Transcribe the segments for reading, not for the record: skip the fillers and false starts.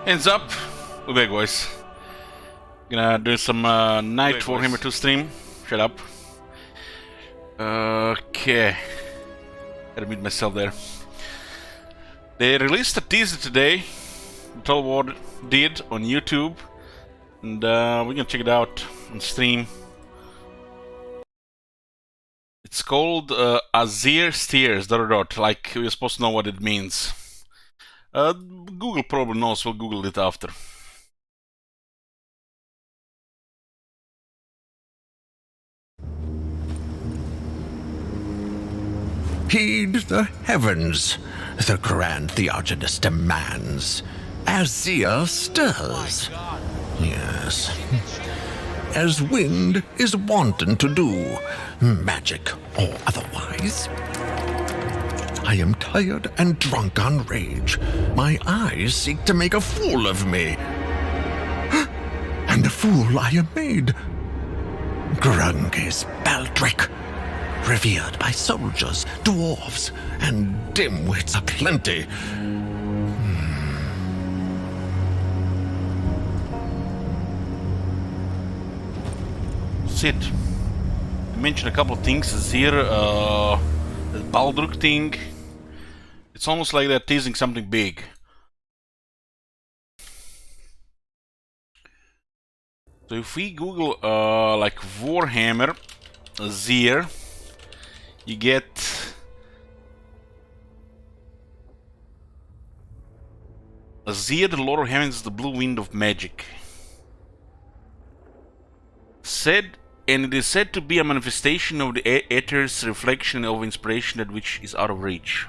Hands up! We're back, boys. Gonna do some night Warhammer 2 stream. Shut up. Okay. Gotta mute myself there. They released a teaser today. Total War did on YouTube. And we're gonna check it out on stream. It's called Azir Steers, ... like you're supposed to know what it means. Google probably knows, we'll Google it after. Heed the heavens, the grand Theogenes demands. Azir stirs. Yes. As wind is wanton to do, magic or otherwise. I am tired and drunk on rage. My eyes seek to make a fool of me. And a fool I am made. Grunges Baldric, revered by soldiers, dwarves, and dimwits aplenty. Sid, I mentioned a couple of things. Azir, the Baldric thing. It's almost like they're teasing something big. So if we Google like Warhammer Azir, you get Azir, the Lord of Heavens, the blue wind of magic. And it is said to be a manifestation of the Aether's reflection of inspiration, that which is out of reach.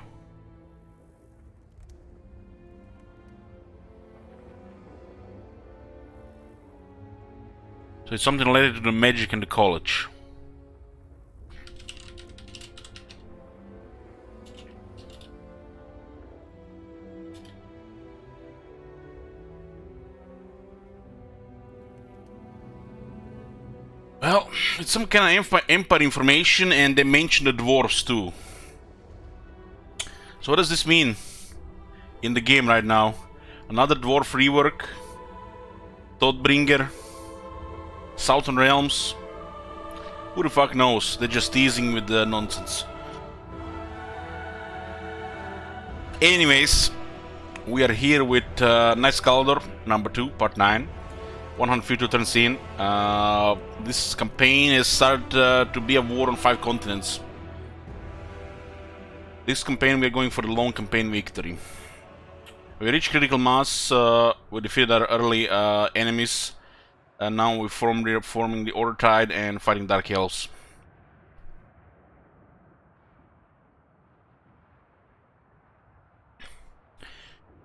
So it's something related to the magic and the college. Well, it's some kind of empire information, and they mention the dwarves too. So what does this mean in the game right now? Another dwarf rework, Thoughtbringer, Southern Realms. Who the fuck knows? They're just teasing with the nonsense. Anyways, we are here with Nice Caledor number 2, part 9. 152 turns in. This campaign has started to be a war on 5 continents. This campaign we are going for the long campaign victory. We reached critical mass, we defeated our early enemies, and now we're forming the Order Tide and fighting Dark Elves.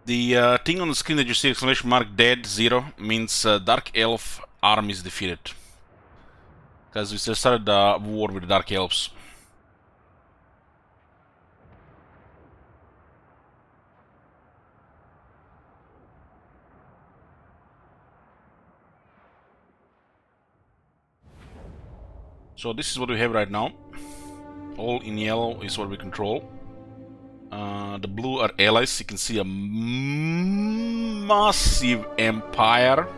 The thing on the screen that you see, exclamation mark dead 0, means Dark Elf army is defeated. Because we just started a war with the Dark Elves. So this is what we have right now. All in yellow is what we control. The blue are allies. You can see a massive empire,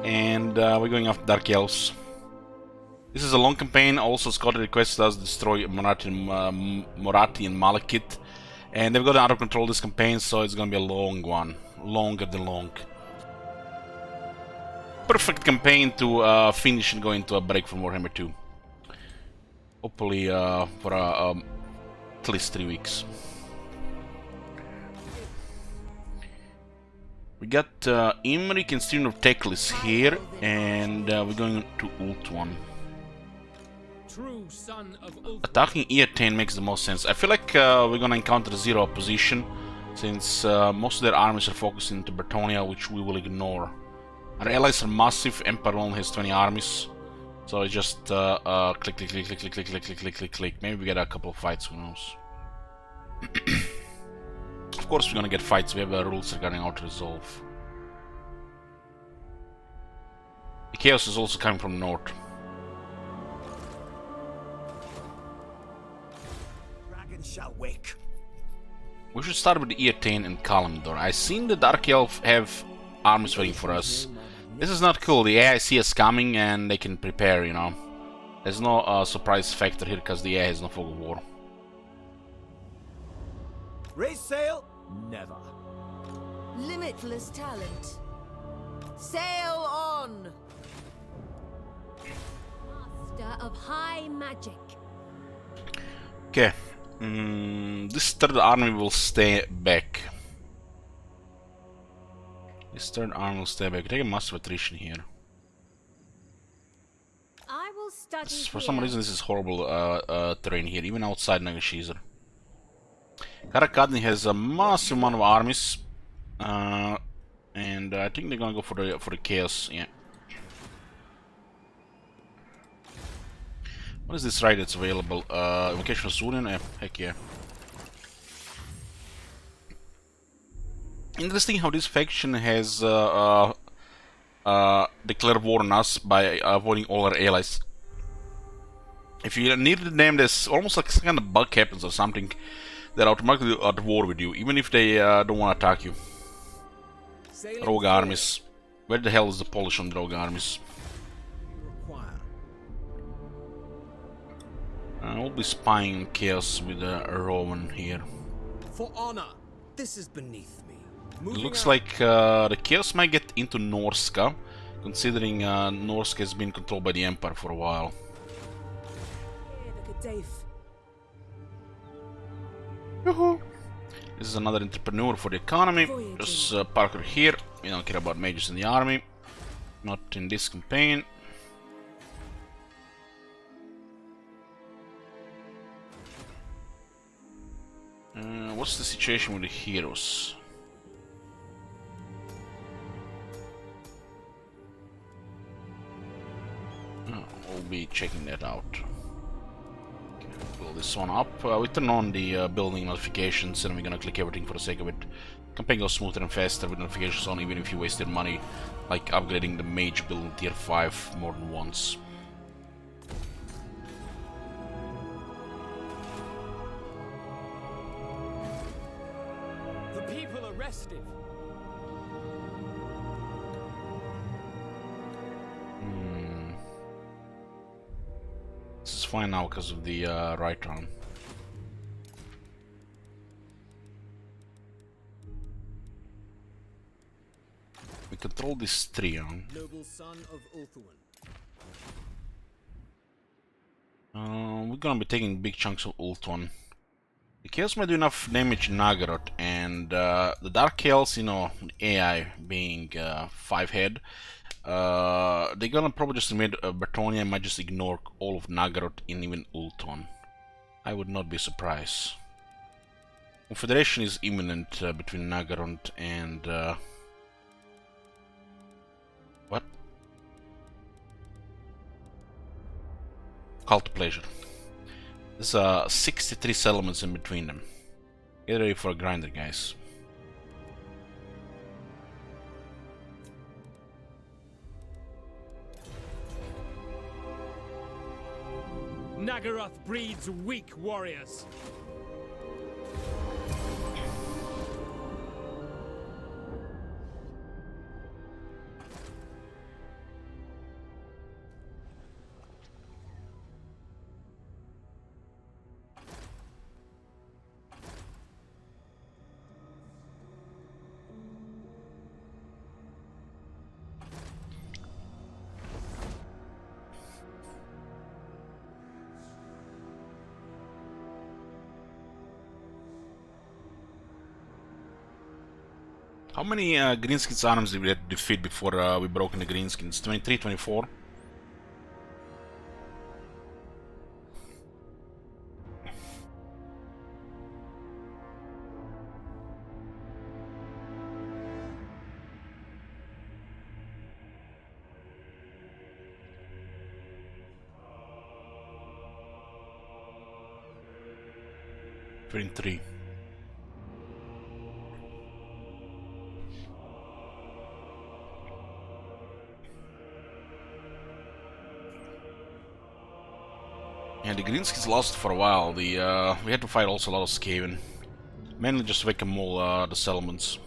and we're going after Dark Elves. This is a long campaign. Also, Scott requested us to destroy Morathi and Malekith, and they've got out of control this campaign, so it's gonna be a long one, longer than long. Perfect campaign to finish and go into a break from Warhammer 2. Hopefully for at least 3 weeks. We got Imrik and Student of Teklis here, and we're going to ult 1. Attacking E10 makes the most sense. I feel like we're gonna encounter 0 opposition, since most of their armies are focused into Bretonia, which we will ignore. Our allies are massive. Empire only has 20 armies, so it's just click, click, click, click, click, click, click, click, click, click, click. Maybe we get a couple of fights. Who knows? Of course, we're gonna get fights. We have rules regarding auto resolve. The chaos is also coming from north. Dragon shall wake. We should start with the Earthane and Caledor. I seen the Dark Elf have armies waiting for us. This is not cool. The AI see us coming and they can prepare, you know. There's no surprise factor here because the AI has no fog of war. Raise sail? Never. Limitless talent. Sail on! Master of high magic. Okay. This third army will stay back. This third army will stay back. Take a massive attrition here. I will study For some reason, this is horrible terrain here, even outside Nagashizer. Karakadni has a massive amount of armies, and I think they're gonna go for the chaos. Yeah. What is this right that's available? Invocation of Zunian? Heck yeah. Interesting how this faction has declared war on us by avoiding all our allies. If you need them, there's almost like some kind of bug happens or something that automatically are at war with you, even if they don't want to attack you. Rogue armies. Where the hell is the polish on the rogue armies? We'll be spying chaos with Rowan here. For honor, this is beneath me. It looks like the chaos might get into Norska, considering Norska has been controlled by the Empire for a while. This is another entrepreneur for the economy. Just park her here. We don't care about mages in the army. Not in this campaign. What's the situation with the heroes? We'll be checking that out. Okay, build this one up. We turn on the building notifications and we're gonna click everything for the sake of it. Campaign goes smoother and faster with notifications on, even if you wasted money, like upgrading the mage building tier 5 more than once. The people are restive. This is fine now because of the right arm. We control this trion. Noble son of Ulthuan. We're gonna be taking big chunks of Ulthuan. The Chaos might do enough damage in Nagaroth, and the Dark Elves, you know, AI being 5 head, they're gonna probably just invade Bertonia and might just ignore all of Nagaroth and even Ulthuan. I would not be surprised. Confederation is imminent between Nagaroth and... what? Cult of Pleasure. There's 63 settlements in between them. Get ready for a grinder, guys. Nagaroth breeds weak warriors. How many Greenskins arms did we have to defeat before we broke in the Greenskins? 23, 24? Three. Yeah, the Greenskins lost for a while. We had to fight also a lot of Skaven. Mainly just whack-a-mole the settlements.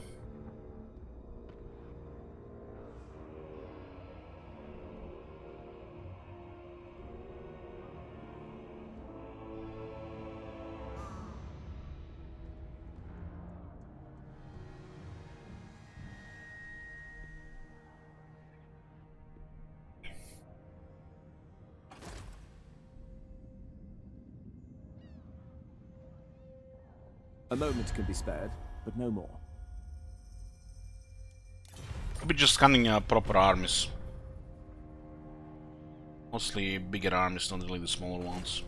A moment can be spared, but no more. I'll be just scanning proper armies. Mostly bigger armies, not really the smaller ones.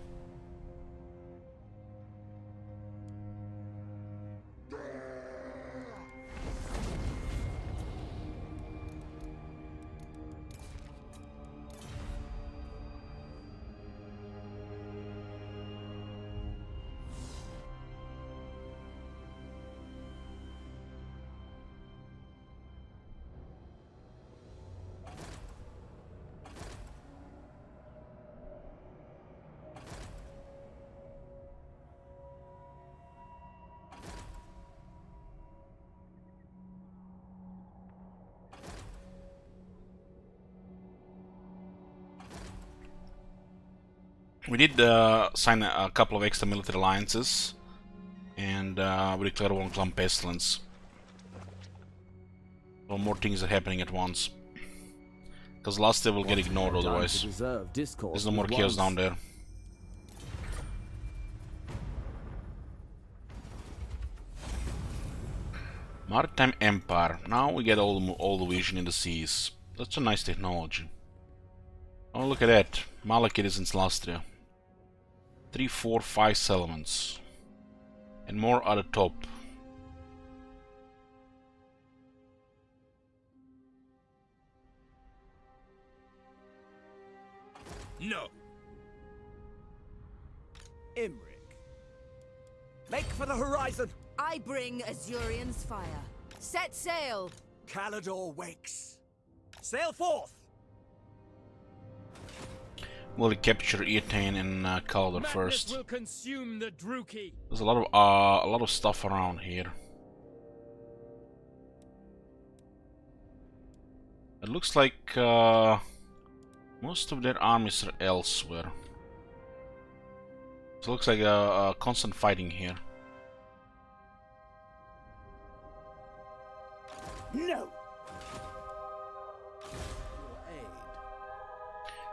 We did sign a couple of extra military alliances, and we declared one Clan Pestilence. So more things are happening at once. Because last day will get ignored otherwise. There's no more chaos down there. Maritime Empire. Now we get all the vision in the seas. That's a nice technology. Oh, look at that. Malakit is in Slastria. 3, 4, 5 settlements. And more at the top. No. Imric. Make for the horizon! I bring Azurian's fire. Set sail! Caledor wakes. Sail forth! We'll capture Etain and Caledor first. Will consume the Druki. There's a lot of stuff around here. It looks like most of their armies are elsewhere. So it looks like a constant fighting here. No!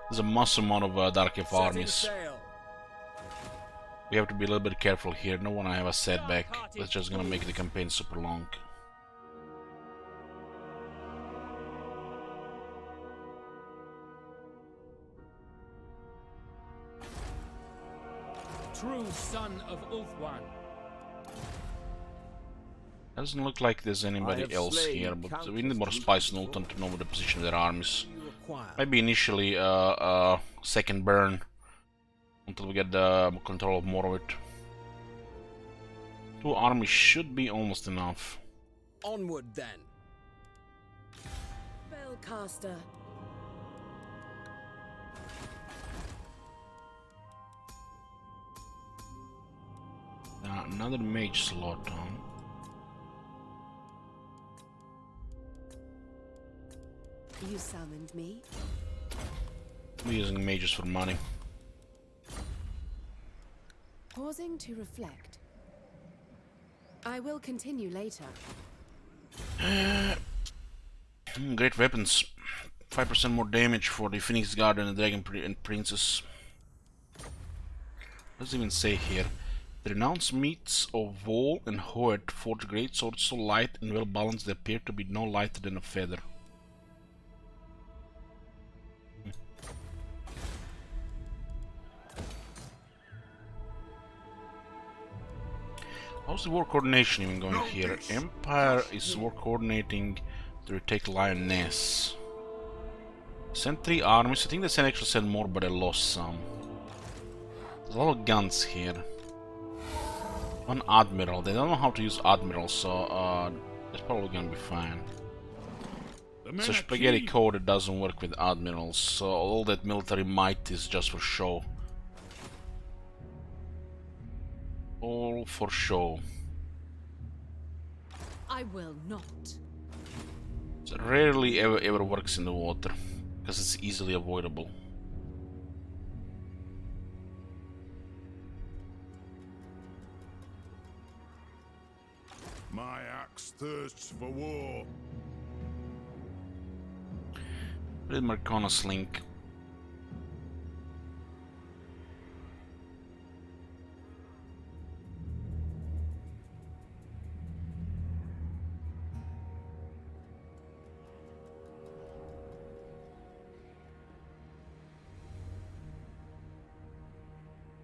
There's a massive amount of Dark Elf armies. Sail. We have to be a little bit careful here. No one have a setback. That's just gonna make the campaign super long. True son of Ulthuan. Doesn't look like there's anybody else here, but we need more spies in Ultan to know the position of their armies. Maybe initially second burn until we get the control of more of it. 2 armies should be almost enough. Onward then. Spellcaster. Another mage slot on. You summoned me? We're using mages for money. Pausing to reflect. I will continue later. Great weapons. 5% more damage for the Phoenix Guard and the Dragon and Princess. Let's even say here. The renounced meats of Vol and Hoet forge great swords so light and well balanced they appear to be no lighter than a feather. How's the war coordination even going here? Empire is war coordinating to retake Lioness. Sent 3 armies. I think they actually sent more, but they lost some. There's a lot of guns here. 1 admiral. They don't know how to use admirals, so it's probably gonna be fine. It's a spaghetti code that doesn't work with admirals, so all that military might is just for show. All for show. I will not. It rarely ever works in the water because it's easily avoidable. My axe thirsts for war. Where did Marconis link?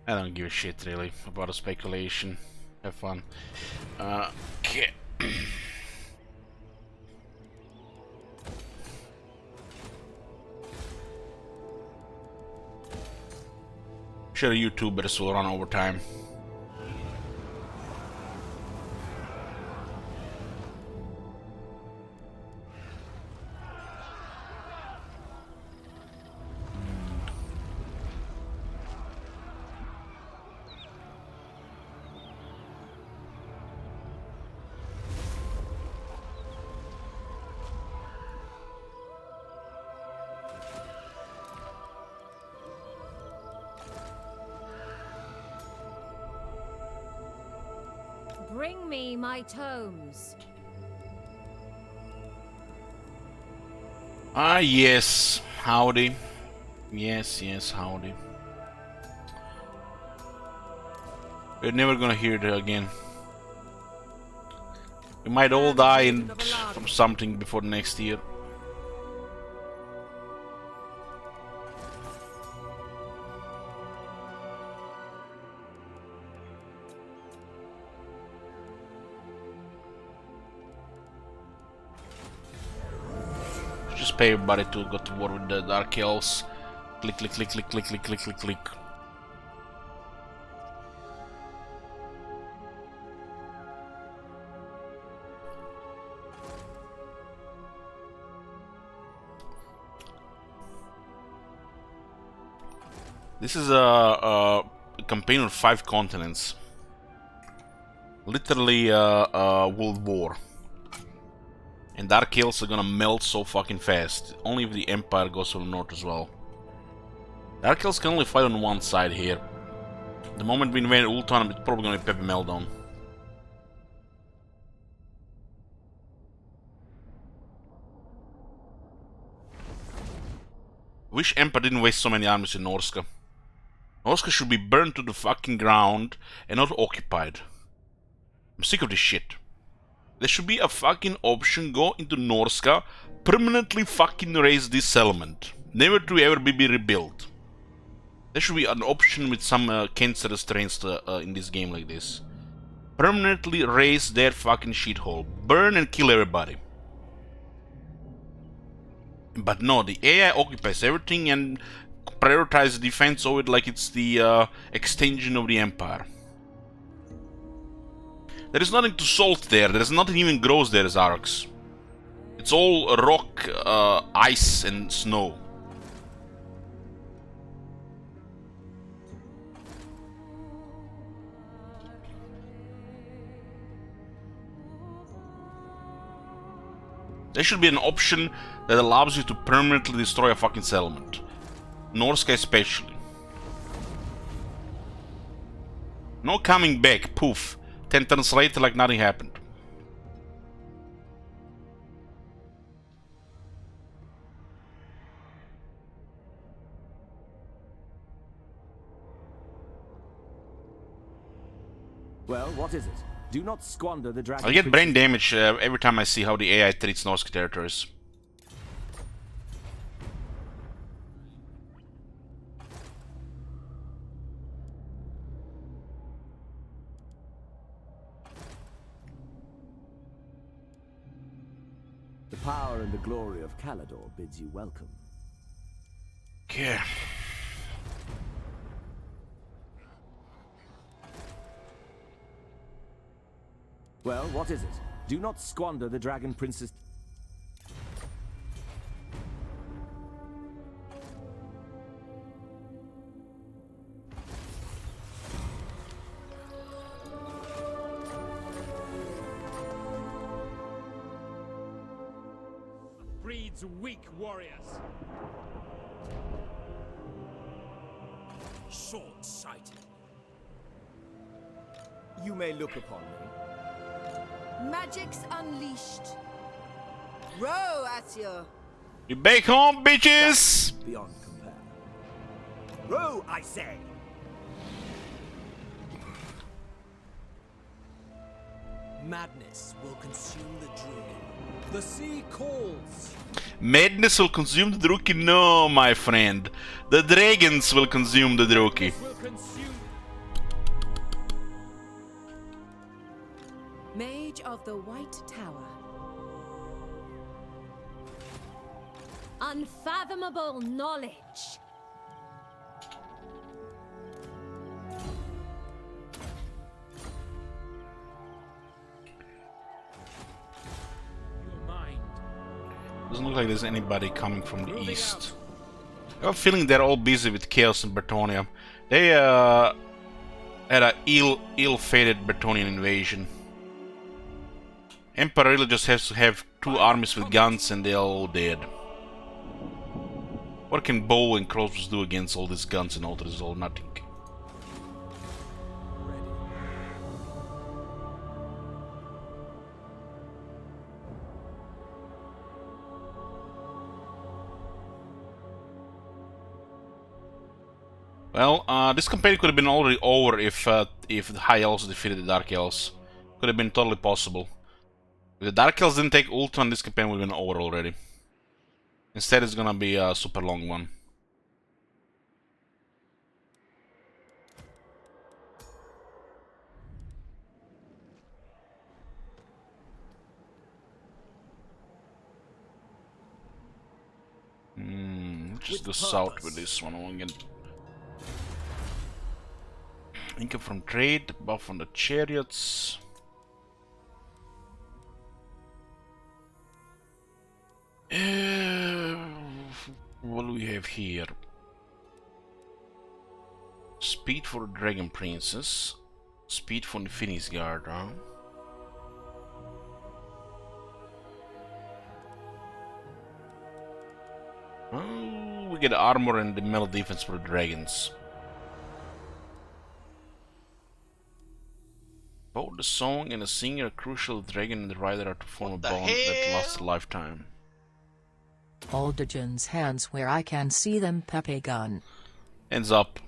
I don't give a shit really about a speculation. Have fun. Okay. Sure, YouTubers will run over time. Bring me my tomes. Ah, yes. Howdy. Yes, howdy. We're never gonna hear it again. We might all die from something before next year. Just pay everybody to go to war with the Dark Elves. Click, click, click, click, click, click, click, click, click. This is a campaign on 5 continents. Literally World War. And Dark Elves are gonna melt so fucking fast. Only if the Empire goes to the north as well. Dark Elves can only fight on one side here. The moment we invade Ultron, it's probably gonna be Pepe Meltdown. Wish Empire didn't waste so many armies in Norska. Norska should be burned to the fucking ground and not occupied. I'm sick of this shit. There should be a fucking option, go into Norska, permanently fucking raise this settlement. Never to ever be rebuilt. There should be an option with some cancerous trains in this game like this. Permanently raise their fucking shithole. Burn and kill everybody. But no, the AI occupies everything and prioritizes defense over it like it's the extension of the Empire. There is nothing to salt there. There's nothing even grows there as Arx. It's all rock, ice and snow. There should be an option that allows you to permanently destroy a fucking settlement. Norska especially. No coming back, poof. 10 turns later like nothing happened. Well, what is it? Do not squander the dragon. I get brain damage every time I see how the AI treats Norska territories. The power and the glory of Caledor bids you welcome. Okay. Well, what is it? Do not squander the Dragon Princess. breeds weak warriors. Short-sighted. You may look upon me. Magic's unleashed. Row, Asio. You back home, bitches! Beyond compare. Row, I say! Madness will consume the Druid. The sea calls. Madness will consume the Druki? No, my friend. The dragons will consume the Druki. Will consume. Mage of the White Tower. Unfathomable knowledge. Your mind. Doesn't look like there's anybody coming from the east. I have a feeling they're all busy with chaos in Bretonnia. They had a ill-fated Bretonian invasion. Emperor really just has to have 2 armies with guns and they're all dead. What can bow and crossbows do against all these guns and all this is all nothing? Well, this campaign could have been already over if the High Elves defeated the Dark Elves. Could have been totally possible. If the Dark Elves didn't take Ultron, this campaign would have been over already. Instead, it's gonna be a super long one. Just go south with this one. I won't get income from trade, buff on the chariots. What do we have here? Speed for the Dragon Princess. Speed for the Finis Guard, huh? Oh, we get armor and the melee defense for the dragons. Both the song and the singer are crucial. The dragon and the rider are to form a bond that lasts a lifetime. Aldegon's hands where I can see them. Pepe gun. Hands up.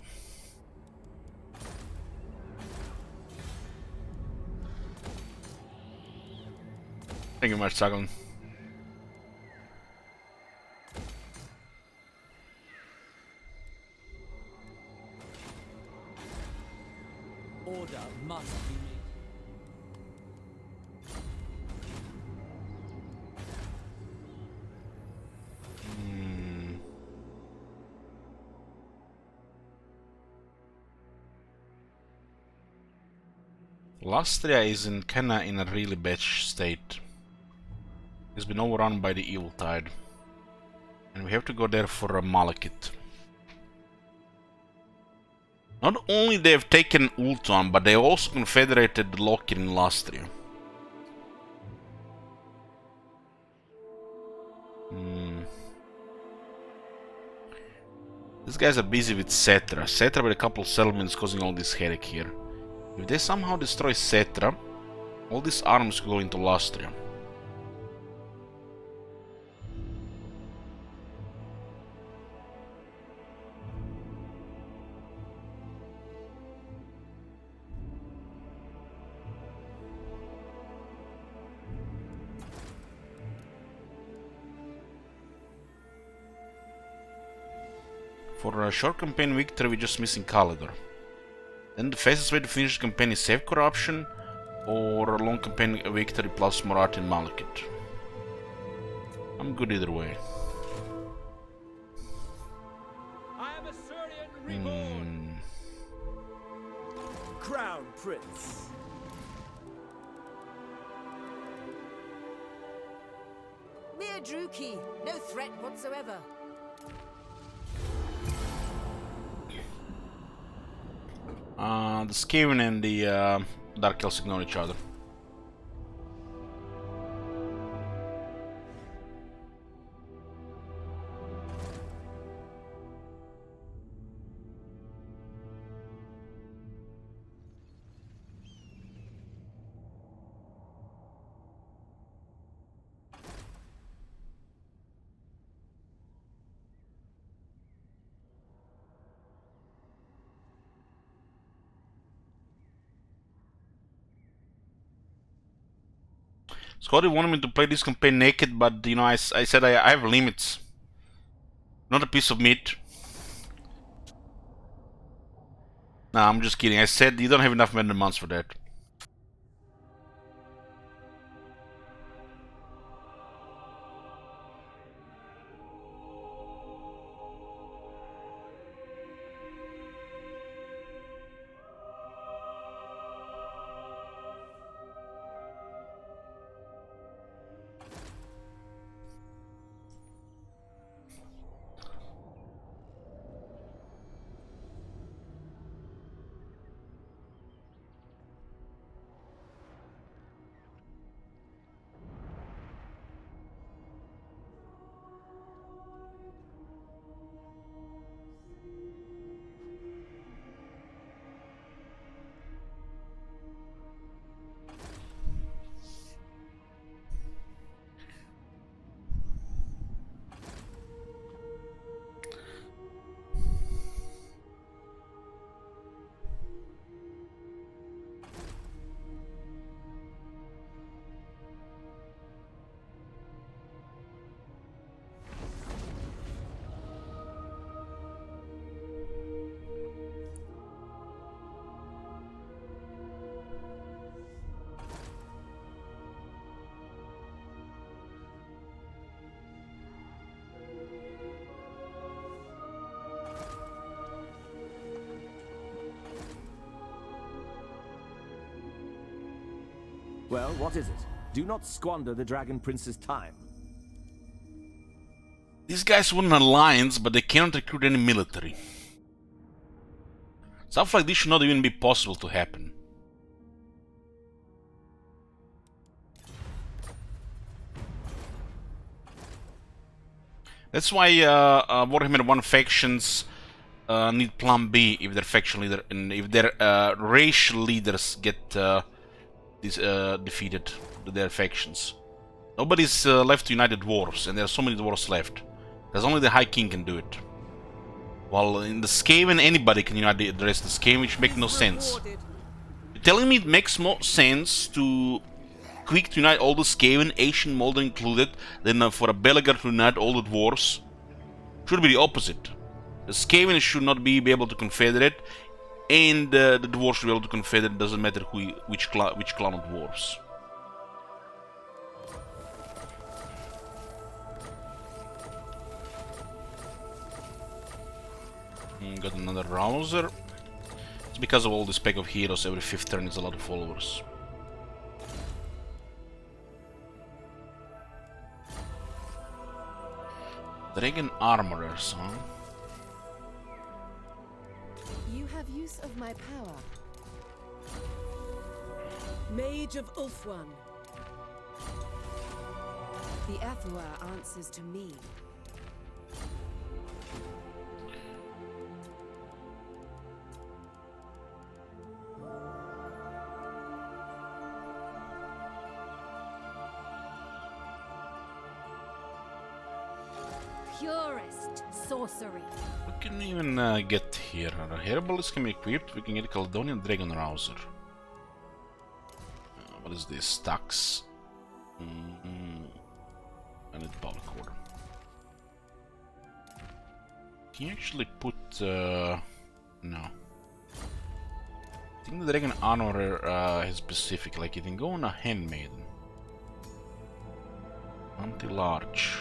Thank you very much, Sagan. Order must be made. Lastria is kinda in a really bad state. It's been overrun by the evil tide. And we have to go there for a Malekith. Not only they have taken Ultron, but they also confederated the Loki in Lastria. These guys are busy with Cetra. Cetra with a couple of settlements causing all this headache here. If they somehow destroy Cetra, all these armies go into Lastria. For a short campaign victory, we're just missing Caledor. Then the fastest way to finish the campaign is save corruption, or a long campaign victory plus Morat and Malekith. I'm good either way. I am Assyrian reborn. Crown Prince. Mere Druki, no threat whatsoever. The Skaven and the Dark Elves ignore each other. Scotty wanted me to play this campaign naked, but you know, I said I have limits. Not a piece of meat. Nah, I'm just kidding. I said you don't have enough men and months for that. Well, what is it? Do not squander the Dragon Prince's time. These guys want an alliance, but they cannot recruit any military. Stuff like this should not even be possible to happen. That's why Warhammer 1 factions need Plan B if their faction leader and if their racial leaders get defeated to their factions. Nobody's left to unite the dwarves, and there are so many dwarves left. Because only the High King can do it. While in the Skaven, anybody can unite the rest of the Skaven, which makes no sense. You're telling me it makes more sense to quick to unite all the Skaven, Asian Molder included, than for a Belegar to unite all the dwarves? Should be the opposite. The Skaven should not be able to confederate, and the dwarves should be able to confederate. Doesn't matter which clan of dwarves. Got another Rouser. It's because of all this pack of heroes. Every 5th turn is a lot of followers. Dragon Armorers, huh? You have use of my power. Mage of Ulfwan. The Athua answers to me. Purest sorcery. We can even get here. Our Herbalist can be equipped. We can get a Caledonian Dragon Rouser. What is this? Stacks. And it's Power Core. Can you actually put... no. I think the Dragon Armorer is specific. Like, you can go on a Handmaiden. Anti-large.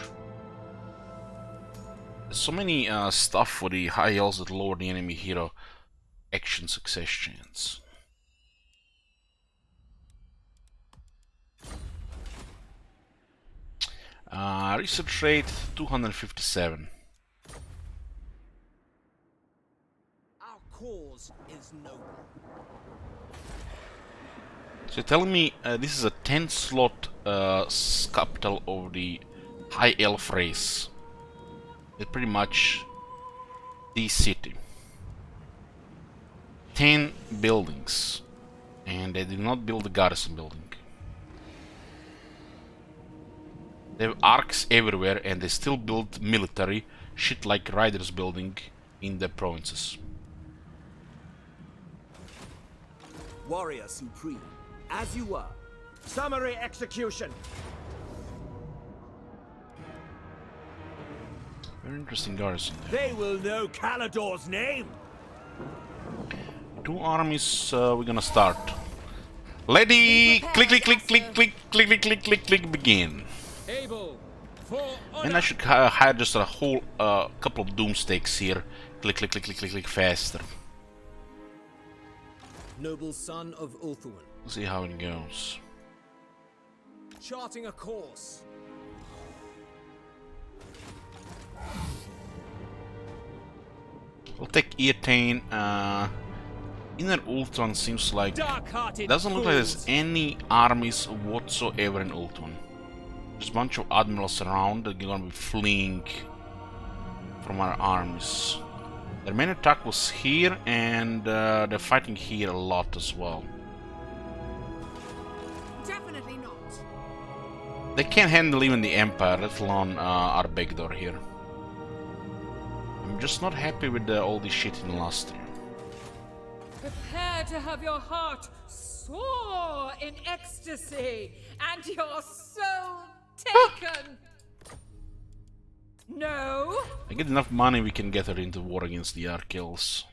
So many stuff for the high elves that lower the enemy hero action success chance. Research rate 257. Our cause is noble. So you're telling me this is a 10 slot capital of the high elf race. It's pretty much the city. 10 buildings. And they did not build the garrison building. They have arcs everywhere and they still build military shit like Riders building in the provinces. Warrior Supreme, as you were. Summary execution. Very interesting garrison. They will know Caledor's name. 2 armies, we're gonna start. Lady, click, click, click, click, click, click, click, click, click, click, begin. Able for And I should hire just a whole couple of doomstakes here. Click, click, click, click, click, click, faster. Noble son of Ulthuan. See how it goes. Charting a course. We'll take Eatane. Inner Ultron seems like doesn't look like there's any armies whatsoever in Ultron. There's a bunch of admirals around that are gonna be fleeing from our armies. Their main attack was here, and they're fighting here a lot as well. Definitely not. They can't handle even the Empire, let alone our Caledor here. I'm just not happy with all this shit in last year. Prepare to have your heart soar in ecstasy and your soul taken. No. I get enough money, we can get her into war against the Arkells.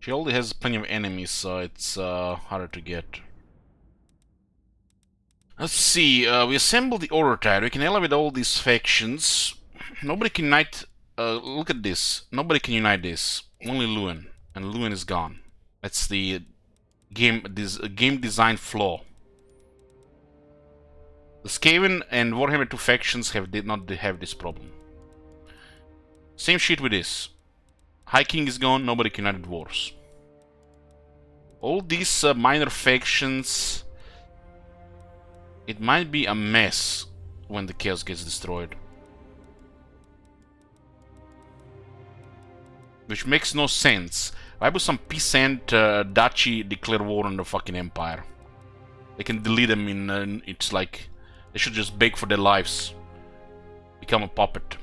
She already has plenty of enemies, so it's harder to get. Let's see, we assembled the Order Tide. We can elevate all these factions. Nobody can unite. Look at this. Nobody can unite this. Only Lewin. And Lewin is gone. That's the game design flaw. The Skaven and Warhammer 2 factions did not have this problem. Same shit with this. High King is gone, nobody can unite dwarves. All these minor factions, it might be a mess when the Chaos gets destroyed. Which makes no sense. Why would some peasant duchy declare war on the fucking Empire? They can delete them in... it's like... They should just beg for their lives. Become a puppet.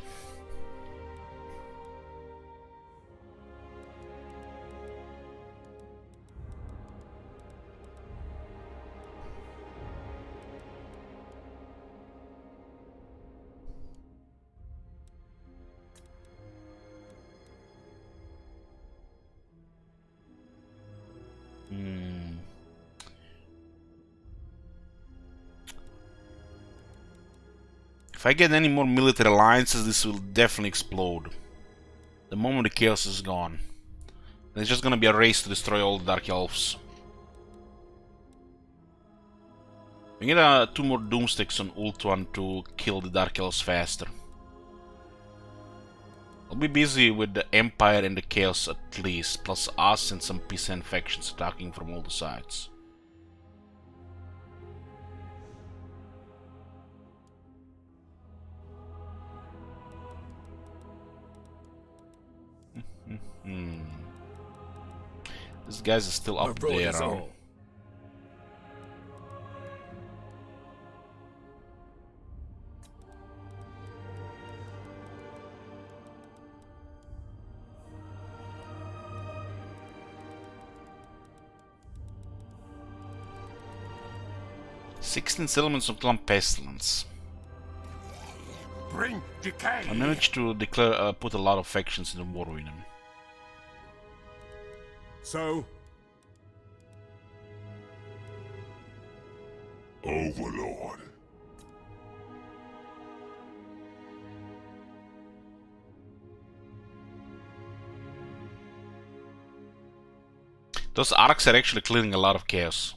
If I get any more military alliances, this will definitely explode. The moment the chaos is gone. It's just gonna be a race to destroy all the Dark Elves. We get 2 more Doomsticks on Ultron to kill the Dark Elves faster. I'll be busy with the Empire and the Chaos at least, plus us and some peasant factions attacking from all the sides. These guys are still up there. "16 settlements of Clan Pestilence." Bring decay. I managed to declare, put a lot of factions in the war with them. So, Overlord. Those arcs are actually clearing a lot of chaos.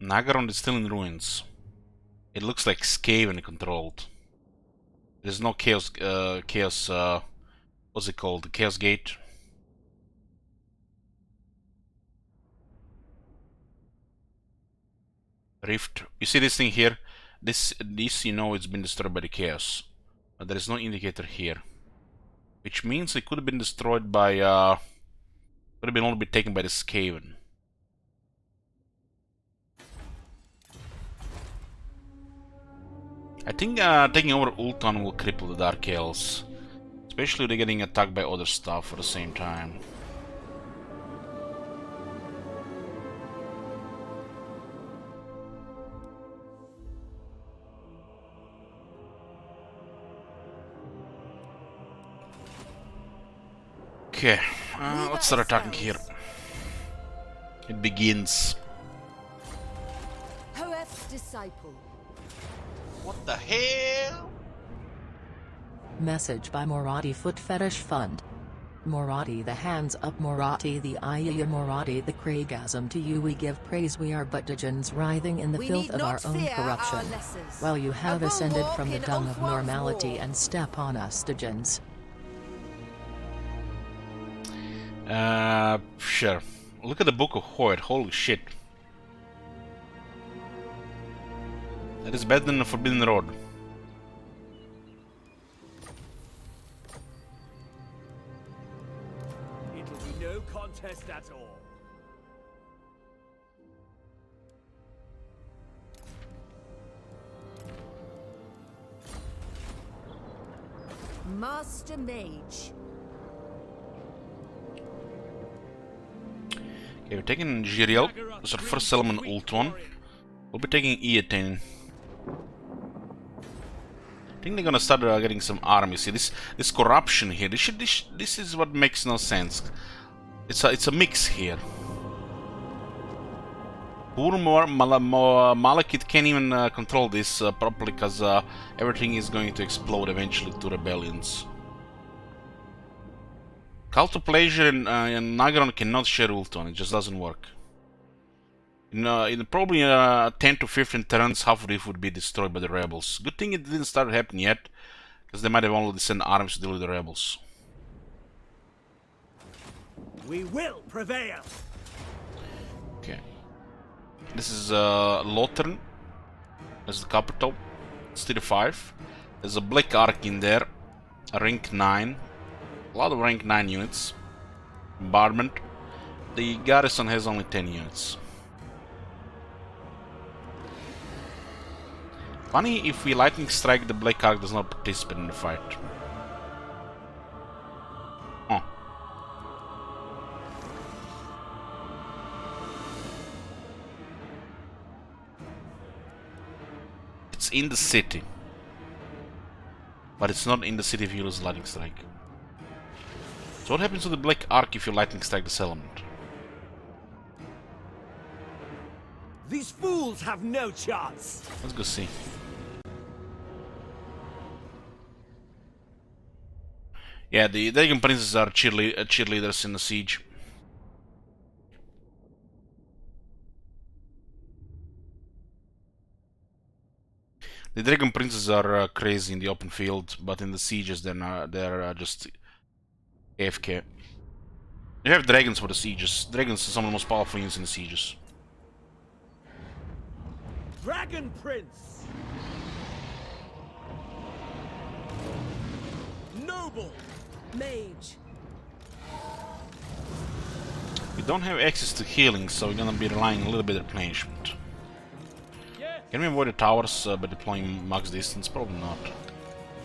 Nagaron is still in ruins. It looks like Skaven controlled. There's no chaos, what's it called? The Chaos Gate? Rift. You see this thing here? This you know it's been destroyed by the Chaos. But there is no indicator here. Which means it could have been destroyed by, could have been only been taken by the Skaven. I think taking over Ultron will cripple the Dark Elves. Especially if they're getting attacked by other stuff at the same time. Okay, let's start attacking here. It begins. Hoef's disciple. What the hell? Message by Morati Foot Fetish Fund. Morati the hands up, Morati the ayaya, Morati the craigasm, to you we give praise, we are but djinns writhing in the We filth need of our not own fear our corruption. lessers. While you have A ascended bulwark from the in dung of Ulthuan's normality war. and step on us djinns. Sure. Look at the Book of Hoyt, holy shit. That is better than the Forbidden Road. It'll be no contest at all. Master Mage. Okay, we're taking Jiriel. This is our first settlement, Ulthuan. We'll be taking Eataine. I think they're gonna start getting some armies. See, this corruption here. This is what makes no sense. It's a mix here. Poor Malekith can't even control this properly because everything is going to explode eventually to rebellions. Cult of Pleasure and Nagaron cannot share Ulthuan. It just doesn't work. In probably 10 to 15 turns, half of it would be destroyed by the rebels. Good thing it didn't start happening yet, because they might have only sent armies to deal with the rebels. We will prevail. Okay. This is Lothern. That's the capital. It's tier 5. There's a Black Ark in there. A rank 9. A lot of rank 9 units. Bombardment. The garrison has only 10 units. Funny, if we lightning strike, the Black Ark does not participate in the fight. Oh. It's in the city. But it's not in the city if you use lightning strike. So what happens to the Black Ark if you lightning strike the settlement? These fools have no chance. Let's go see. Yeah, the Dragon Princes are cheerleaders in the siege. The Dragon Princes are crazy in the open field, but in the sieges they're just AFK. You have dragons for the sieges. Dragons are some of the most powerful units in the sieges. Dragon Prince. Noble. Mage. We don't have access to healing, so we're gonna be relying a little bit on replenishment. Can we avoid the towers by deploying max distance? Probably not.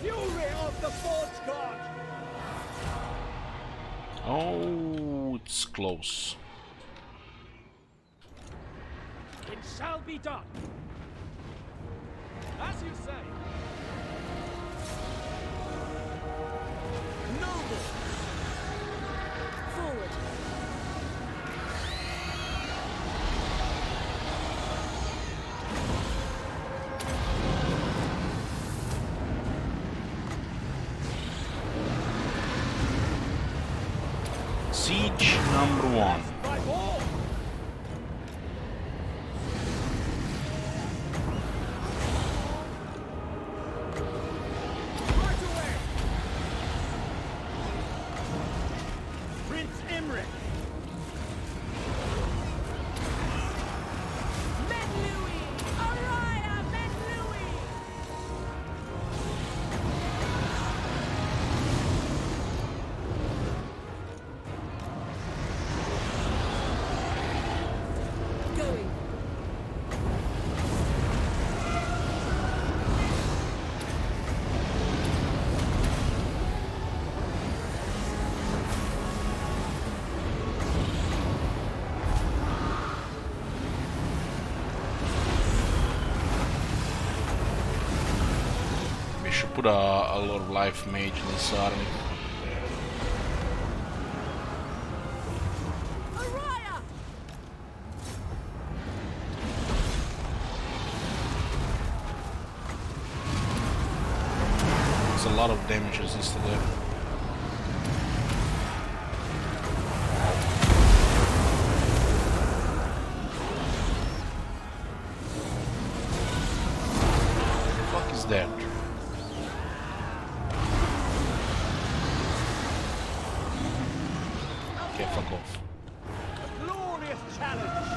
Fury of the Forge God. Oh, it's close. It shall be done. As you say. Noble. Forward. Siege number 1. By all. Right away. Prince Imric. Menlui! Araya Menlui! Going. We should put a Lord of Life mage in this army. There's a lot of damage resisted there. What the fuck is that? Okay, fuck off. Glorious challenge!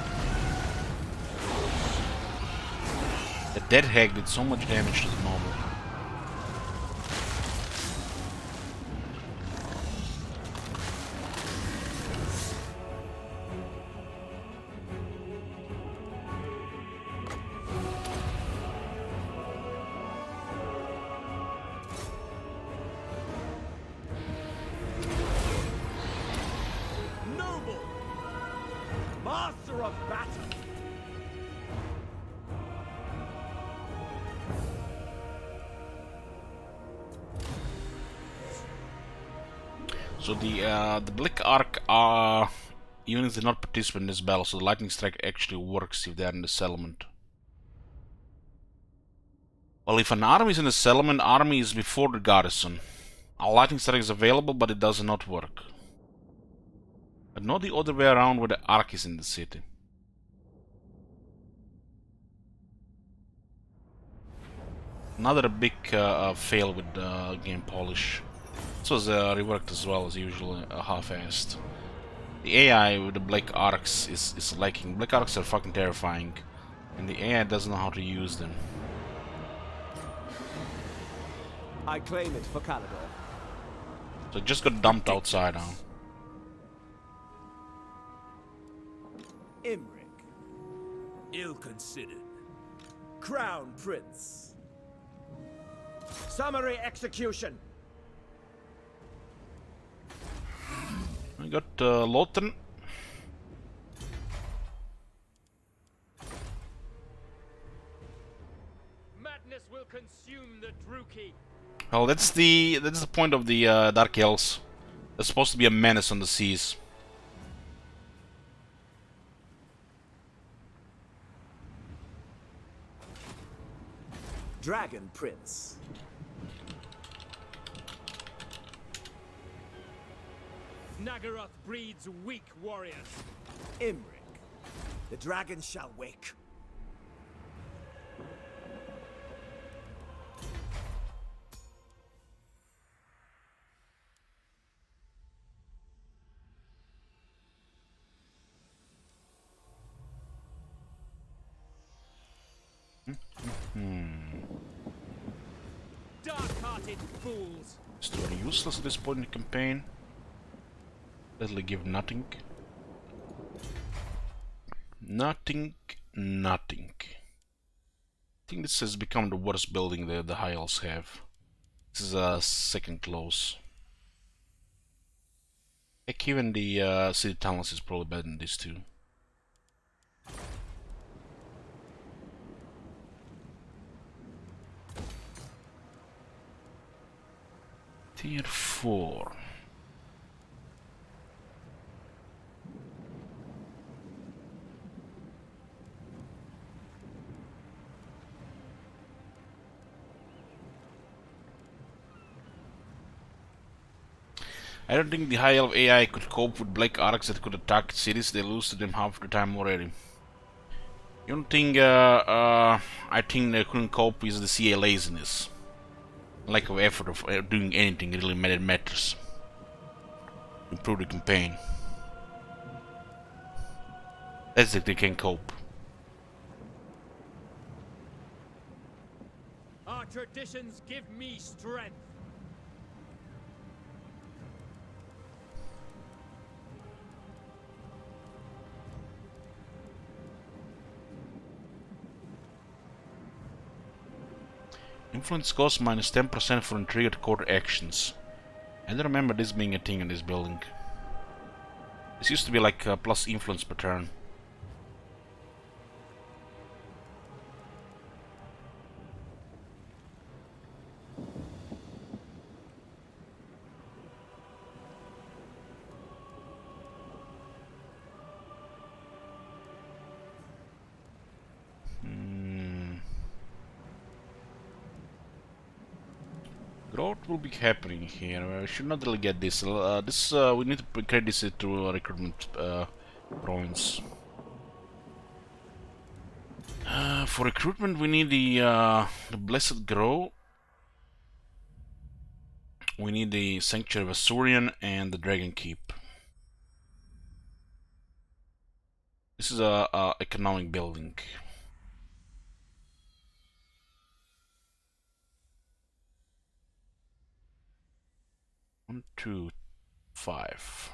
The dead hag did so much damage to the noble. Noble! Master of battle! So the Black Ark units did not participate in this battle, so the lightning strike actually works if they are in the settlement. Well, if an army is in the settlement, army is before the garrison. A lightning strike is available, but it does not work. But not the other way around where the Ark is in the city. Another big fail with game polish. This was reworked as well as usual, half-assed. The AI with the Black Arcs is lacking. Black Arcs are fucking terrifying, and the AI doesn't know how to use them. I claim it for Caledor. So it just got dumped outside now. Imric. Ill-considered. Crown Prince. Summary execution. I got Lothar. Madness will consume the Druki. Well, that's the point of the Dark Elves. They're supposed to be a menace on the seas. Dragon Prince. Nagaroth breeds weak warriors. Imric. The dragon shall wake. Dark-hearted fools. It's totally useless at this point in the campaign. Literally give nothing. Nothing. I think this has become the worst building that the High Elves have. This is a second close. Heck, even the City Tunnels is probably better than these two. Tier 4. I don't think the High Elf AI could cope with Black Arcs that could attack cities. They lose to them half the time already. The only thing I think they couldn't cope with the CA laziness. Lack of effort of doing anything really matters. Improve the campaign. That's if they can cope. Our traditions give me strength. Influence cost minus 10% for untriggered court actions. I don't remember this being a thing in this building. This used to be like plus influence per turn. Growth will be happening here. We should not really get this. We need to create this to recruitment province. For recruitment, we need the Blessed Grove. We need the Sanctuary of Asurian and the Dragon Keep. This is a economic building. One, two, 5.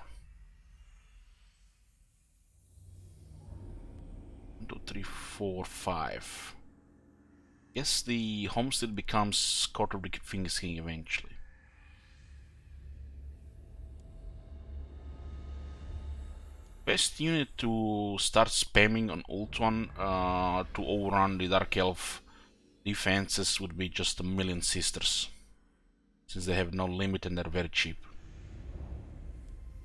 1, 2, 3, 4, 5. Yes, the homestead becomes Court of the Fingers King eventually. Best unit to start spamming on Ult 1 to overrun the Dark Elf defenses would be just 1,000,000 sisters, since they have no limit and they're very cheap.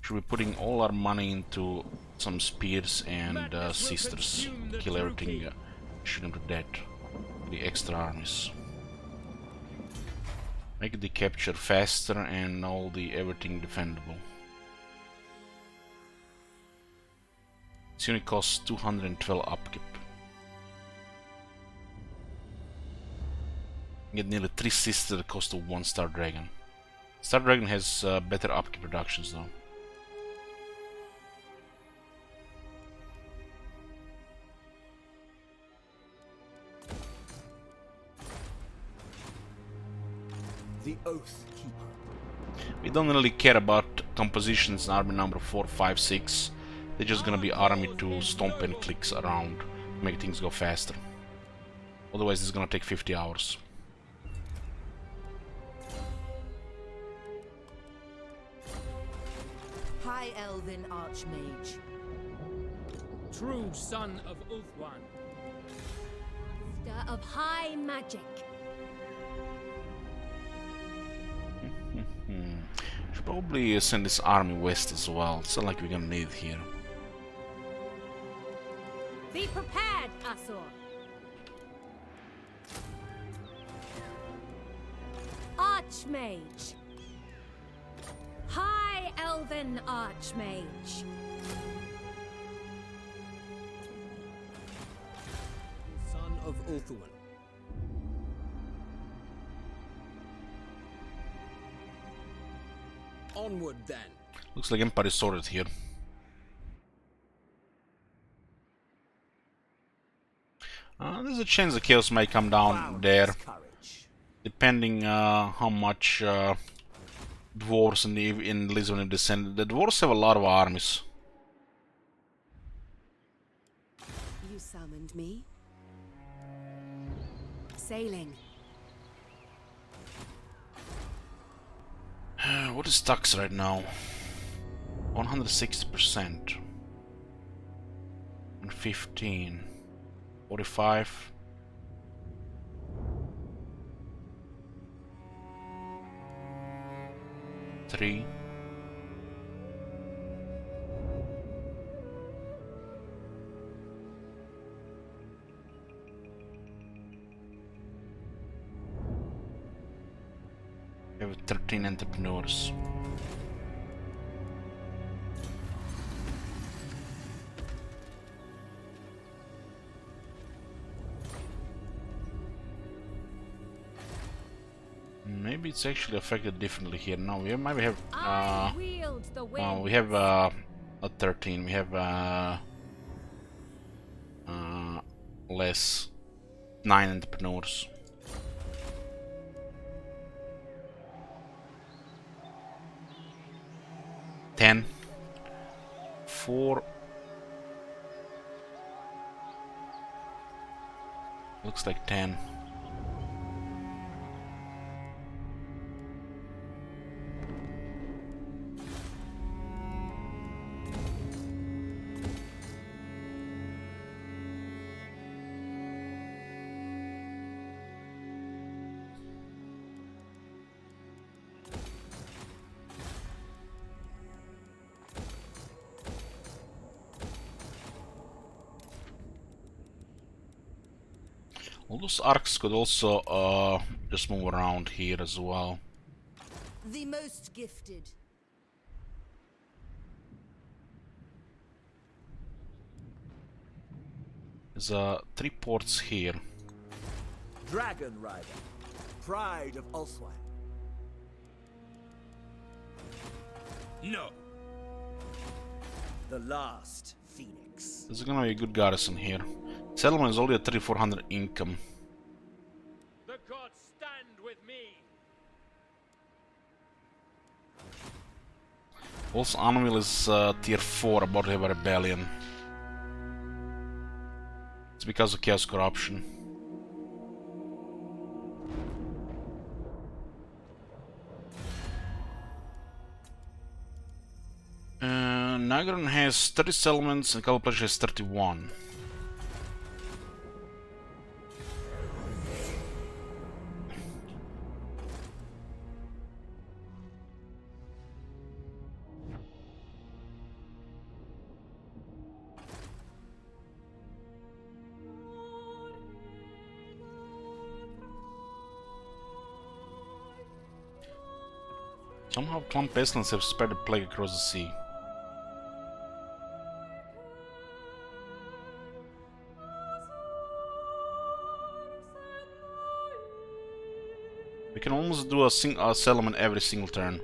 Should be putting all our money into some spears and sisters. Kill everything, shoot them to death. The extra armies. Make the capture faster and all the everything defendable. This unit costs 212 upkeep. Get nearly 3 sisters at the cost of 1 Star Dragon. Star Dragon has better upkeep reductions though. The Oath Keeper. We don't really care about compositions in army number 4, 5, 6. They're just gonna be army to stomp and clicks around, make things go faster. Otherwise it's gonna take 50 hours. High Elven Archmage. True son of Ulthuan. Master of High Magic. Should probably send this army west as well. It's not like we're gonna need it here. Be prepared, Asur. Archmage. High Elven Archmage. Son of Ulthuan. Onward then. Looks like Empire is sorted here. There's a chance the chaos may come down there, depending how much dwarves in Lisbon have descended. The dwarves have a lot of armies. You summoned me. Sailing. What is tax right now? 160%. And 15. 45. Three. We have 13 entrepreneurs. Maybe it's actually affected differently here. No, we might have we have a 13. We have less 9 entrepreneurs. Ten. 4. Looks like 10. All those arcs could also just move around here as well. The most gifted. There's 3 ports here. Dragon Rider, pride of Ulthuan. No. The last Phoenix. There's gonna be a good garrison here. Settlement is only at 3400 income. The gods stand with me. Also, Anvil is tier 4, about to have a rebellion. It's because of chaos corruption. Nagron has 30 settlements and Caledor has 31. Somehow Clump pestilence have spread the plague across the sea. We can almost do a settlement every single turn.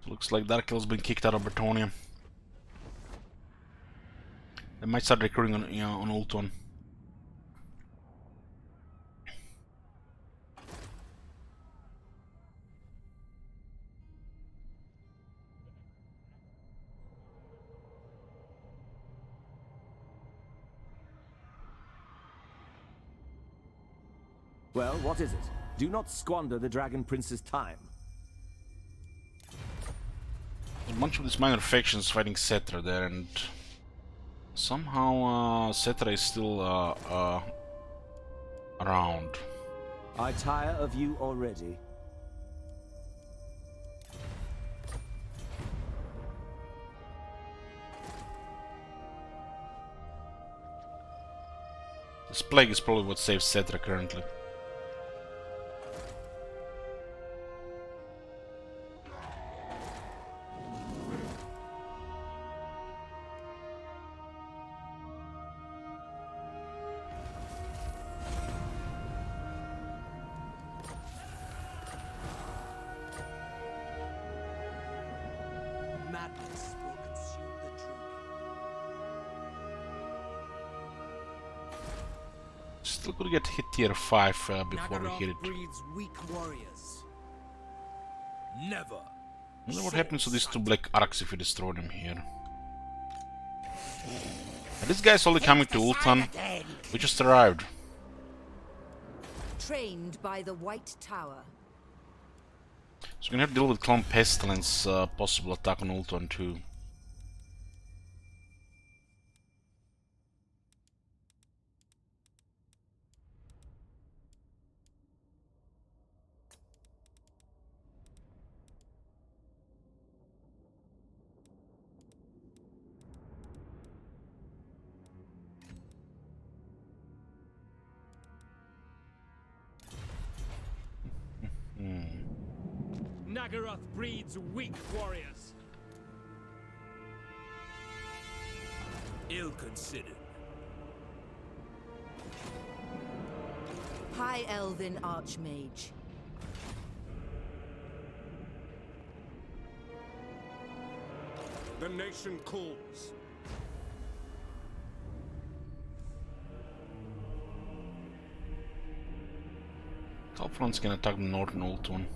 Looks like Darkel's been kicked out of Bretonia. They might start recruiting on, on Ulthuan. Well, what is it? Do not squander the Dragon Prince's time. There's a bunch of these minor factions fighting Cetra there, and somehow Cetra is still around. I tire of you already. This plague is probably what saves Cetra currently. Madness will consume the druid. Still could get hit tier 5 before we hit it. breeds weak warriors. Never. I wonder what happens to these 2 black arcs if we destroy them here. Are these guys only coming to Ulthuan? We just arrived. Trained by the White Tower. So we're gonna have to deal with Clone Pestilence, possible attack on Ulthuan too. Nagaroth breeds weak warriors. Ill-considered. High Elven Archmage. The nation calls. Calfron's gonna attack the northern Ultron.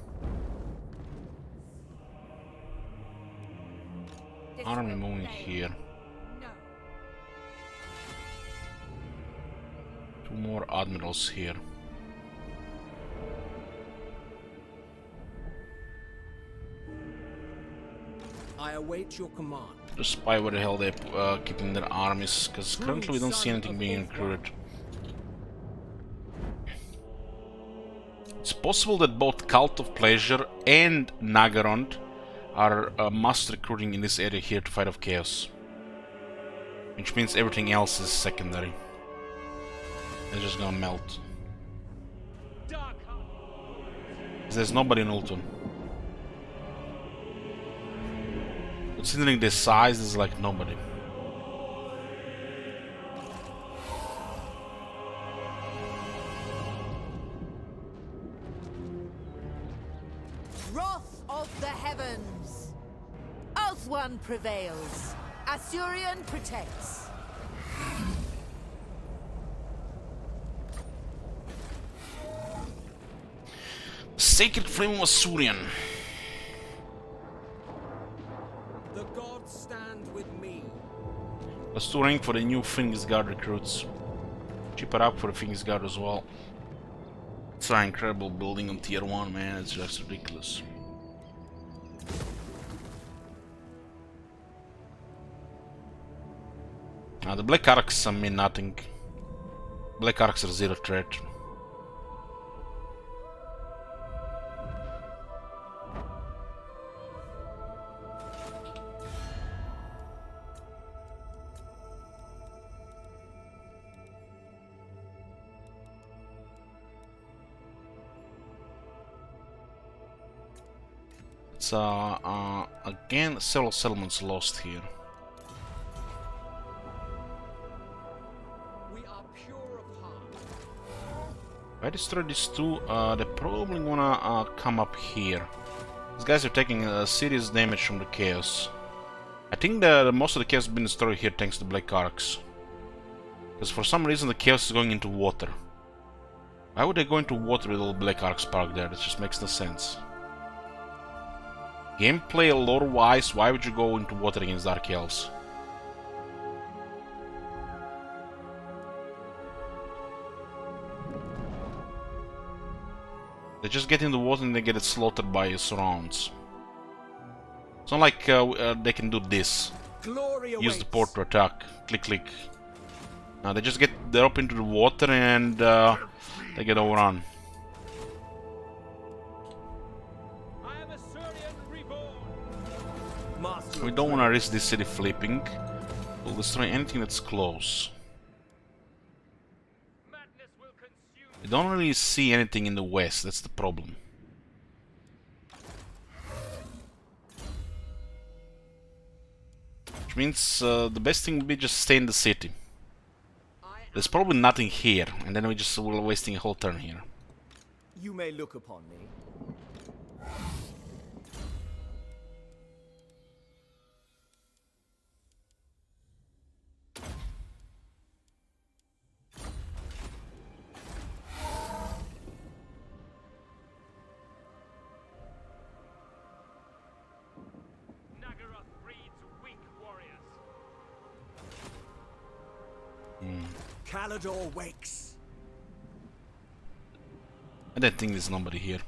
Army moving here. No. 2 more admirals here. I await your command. To spy where the hell they're keeping their armies, because currently we don't see anything being recruited. It's possible that both Cult of Pleasure and Nagarond are mass recruiting in this area here to fight off chaos. Which means everything else is secondary. They're just gonna melt. There's nobody in Ultron. Considering their size, there's like nobody. Wrath of the heavens. Ulthuan prevails. Assyrian protects. Sacred Flame of Assyrian. The gods stand with me. Restoring for the new Phoenix Guard recruits. Cheap it up for the Phoenix Guard as well. It's an incredible building on tier 1, man. It's just ridiculous. Now the Black Arcs mean nothing. Black Arcs are zero threat. It's again several settlements lost here. We are pure of heart. If I destroy these two, they probably wanna come up here. These guys are taking serious damage from the chaos. I think the most of the chaos has been destroyed here thanks to Black Arcs. Because for some reason the chaos is going into water. Why would they go into water with all Black Arcs parked there? That just makes no sense. Gameplay lore-wise, why would you go into water against Dark Elves? They just get in the water and they get slaughtered by surrounds. It's not like they can do this. Glory Use awaits. the port to attack. Click, click. Now they just get up into the water and they get overrun. I am Assyrian reborn. Master We of don't want to risk this city flipping. We'll destroy anything that's close. Madness will consume. We don't really see anything in the west, that's the problem. Which means the best thing would be just stay in the city. There's probably nothing here, and then we're wasting a whole turn here. You may look upon me. Nagaroth breeds weak warriors. Caledor wakes. I don't think there's nobody here.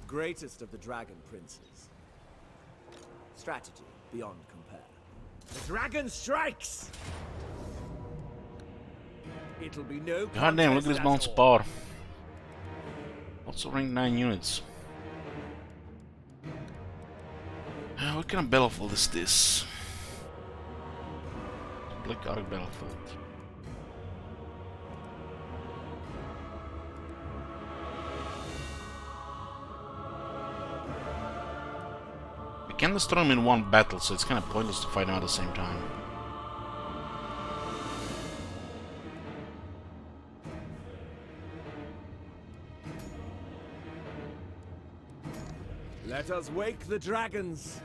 Greatest of the dragon princes. Strategy beyond compare. The dragon strikes! It'll be no God damn, look at this contest balance at of all. power. Also rank 9 units. What kind of battlefield is this? Black Arc battlefield. We can destroy them in one battle, so it's kind of pointless to fight them at the same time. Let us wake the dragons.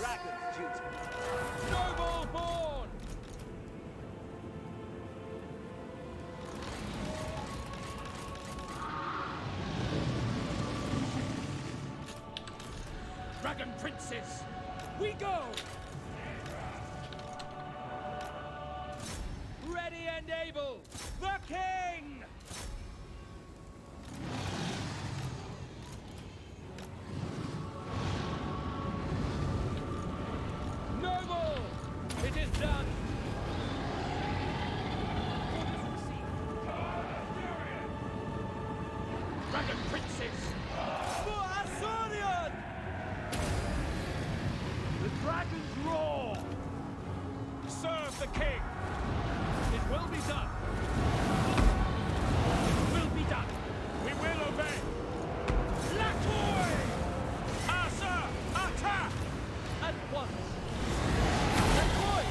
dragon's duty. Noble born! Dragon princes, we go! Ready and able, the king! Noble! It is done! Dragon princes! For Asurion! The dragons roar! Serve the king! It will be done! It will be done! We will obey! Latoy! Asa! Attack! At once! Latoy!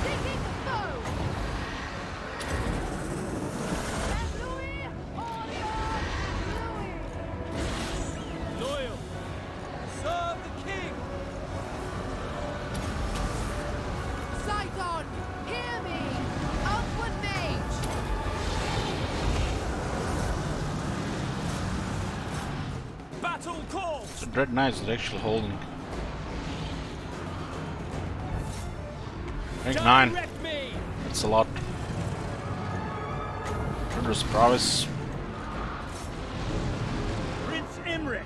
Taking the foe! Louis! Louis! Loyal! Serve the king! Sidon! Hear me! Upward mage! Battle calls! The Dread Knights are actually holding. Rank 9. Direct me! That's a lot. Thunderous Prowess. Prince Imrich!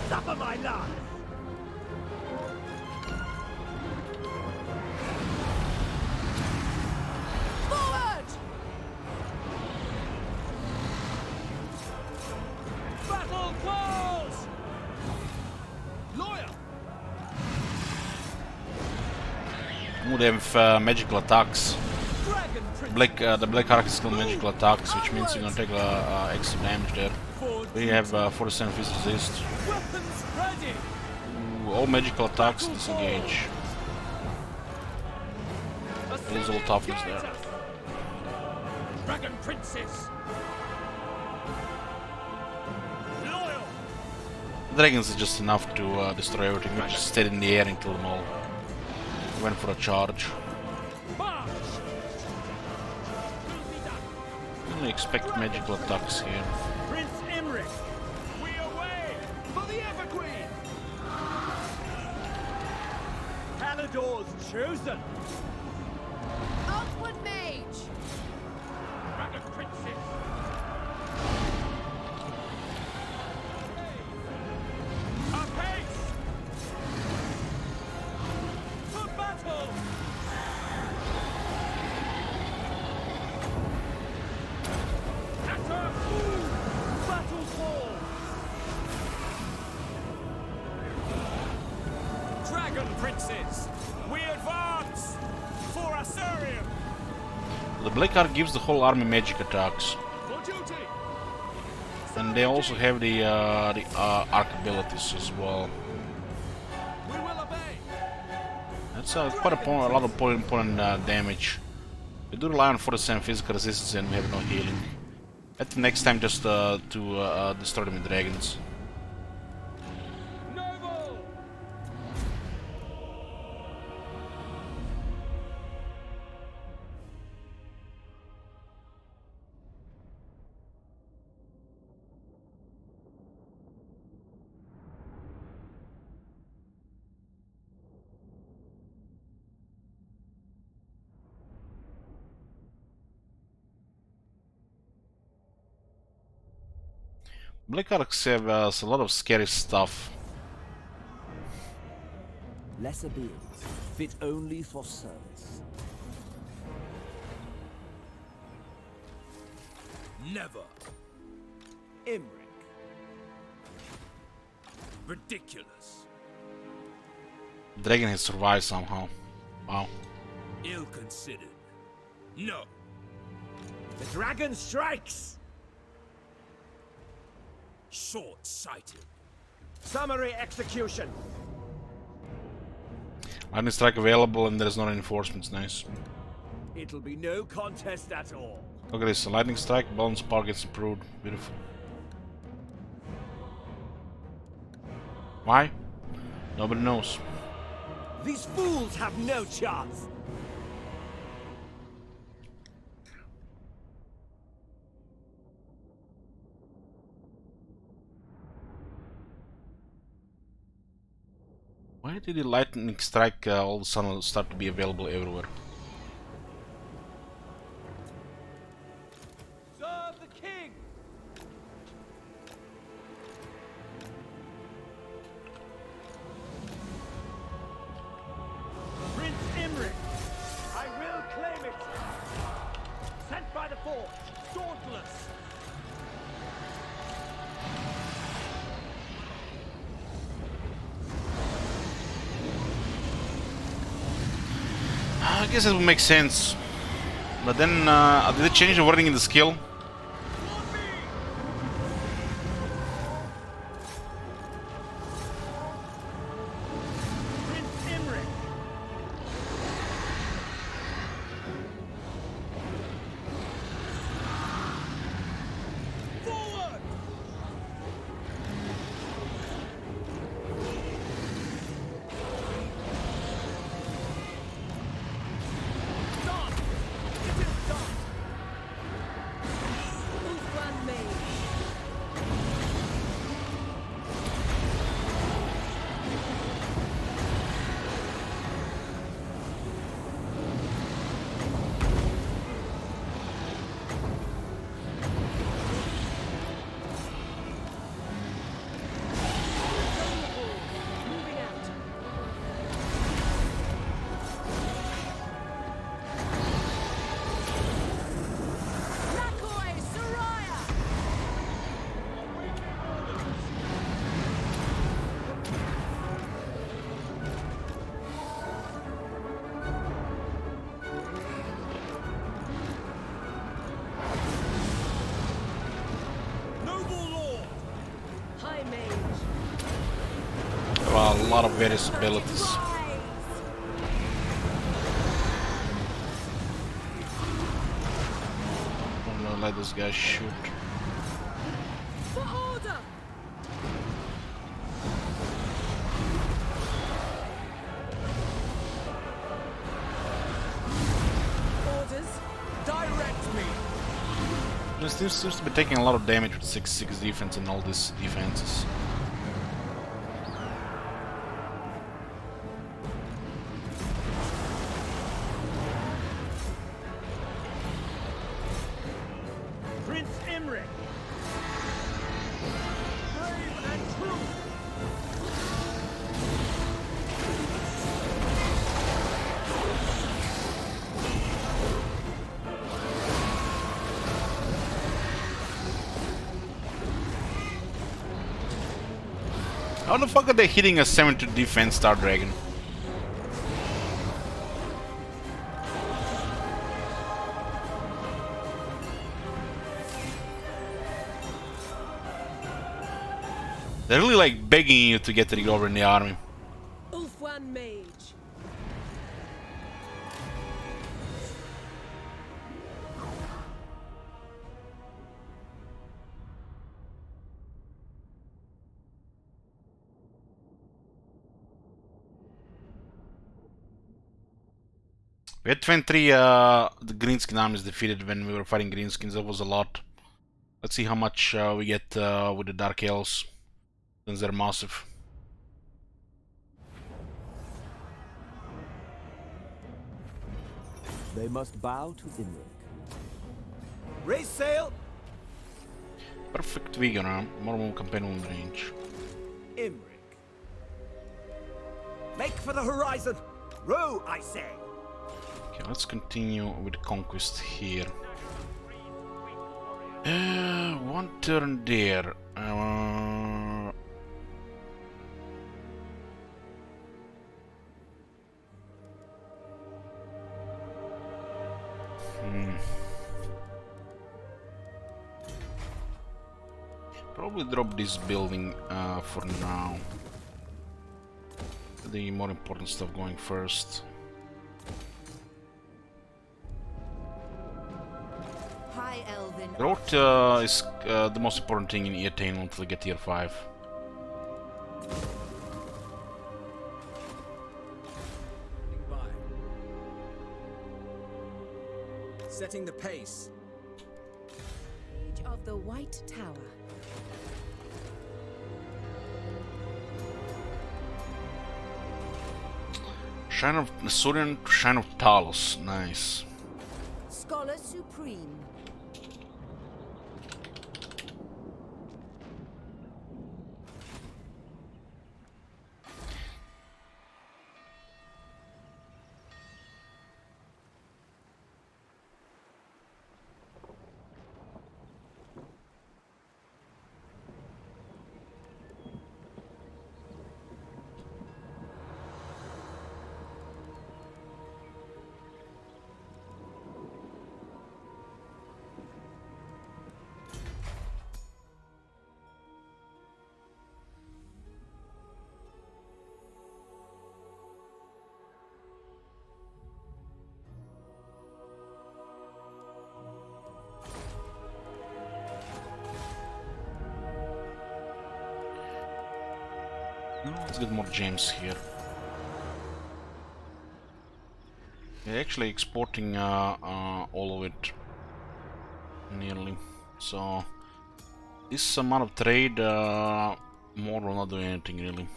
Suffer my life! Forward! Battle calls! Loyal! Would have magical attacks. Dragon prince! The black arc is still magical attacks, which means you're gonna take extra damage there. We have 47 physical resist. Weapons ready! Ooh, all magical attacks disengage. There's all toughness there. Dragon princes! Loyal! Dragons is just enough to destroy everything. We just stayed in the air and killed them all. We went for a charge. March! Will be done! Only expect magical attacks here. Prince Imrich! We away! For the Evergreen! Caledor's chosen! Upward mage! Dragon princes! Apace! For battle! Attack! Battle call! Dragon princes! We advance! For Asurion! The black arc gives the whole army magic attacks, For duty! and they also have the arc abilities as well. We will obey! That's quite a lot of important damage. We do rely on 47 physical resistance and we have no healing. At the next time, just to destroy them with dragons. Noble! Black arcs have a lot of scary stuff. Lesser beings, fit only for service. Never! Imrich! Ridiculous! Dragon has survived somehow. Wow. Ill-considered. No! The dragon strikes! Short-sighted. Summary execution! Lightning strike available and there's no reinforcements, nice. It'll be no contest at all. Look at this, a lightning strike, balance power gets improved. Beautiful. Why? Nobody knows. These fools have no chance. Why did the lightning strike all of a sudden start to be available everywhere? Serve the king! Prince Imric! I will claim it! Sent by the forge, dauntless! I guess it would make sense. But then, did they change the wording in the skill? Prince Imric! Forward! Done! It is done! Ulfwan Mage. Moving out. Rakoi Soraya! Noble lord! High Mage. Well, a lot of various abilities. Rise! I'm gonna let this guy shoot. For order! Orders. Direct me. This seems to be taking a lot of damage with 6-6 defense and all these defenses. Prince Imric! Brave and true! How the fuck are they hitting a 7-2 defense Star Dragon? They're really like begging you to get it over in the army. Ulfwan Mage. We had 23 the Greenskin armies defeated when we were fighting Greenskins. That was a lot. Let's see how much we get with the Dark Elves, since they're massive. They must bow to Imric. Raise sail. Perfect Vigor, more move companion range. Imric. Make for the horizon. Row, I say. Okay, let's continue with Conquest here. One turn there. Probably drop this building for now. The more important stuff going first. High Growth is the most important thing in E10 until we get tier 5. By. Setting the pace. Age of the White Tower. Shrine of Surian, Shrine of Talos, nice. Scholar Supreme. Let's get more gems here. They're actually exporting all of it, nearly. So this amount of trade, more will not do anything really.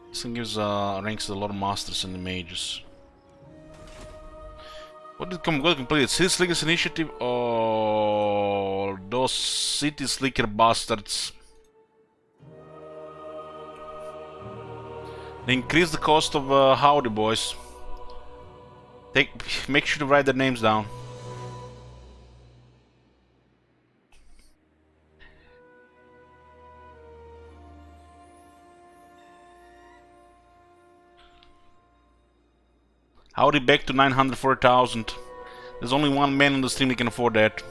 This one gives ranks to the Lord Masters and the Mages. What did what completed? City Slickers Initiative or those City Slicker bastards? They increase the cost of howdy, boys. Make sure to write their names down. Howdy back to 904,000. There's only one man on the stream that can afford that.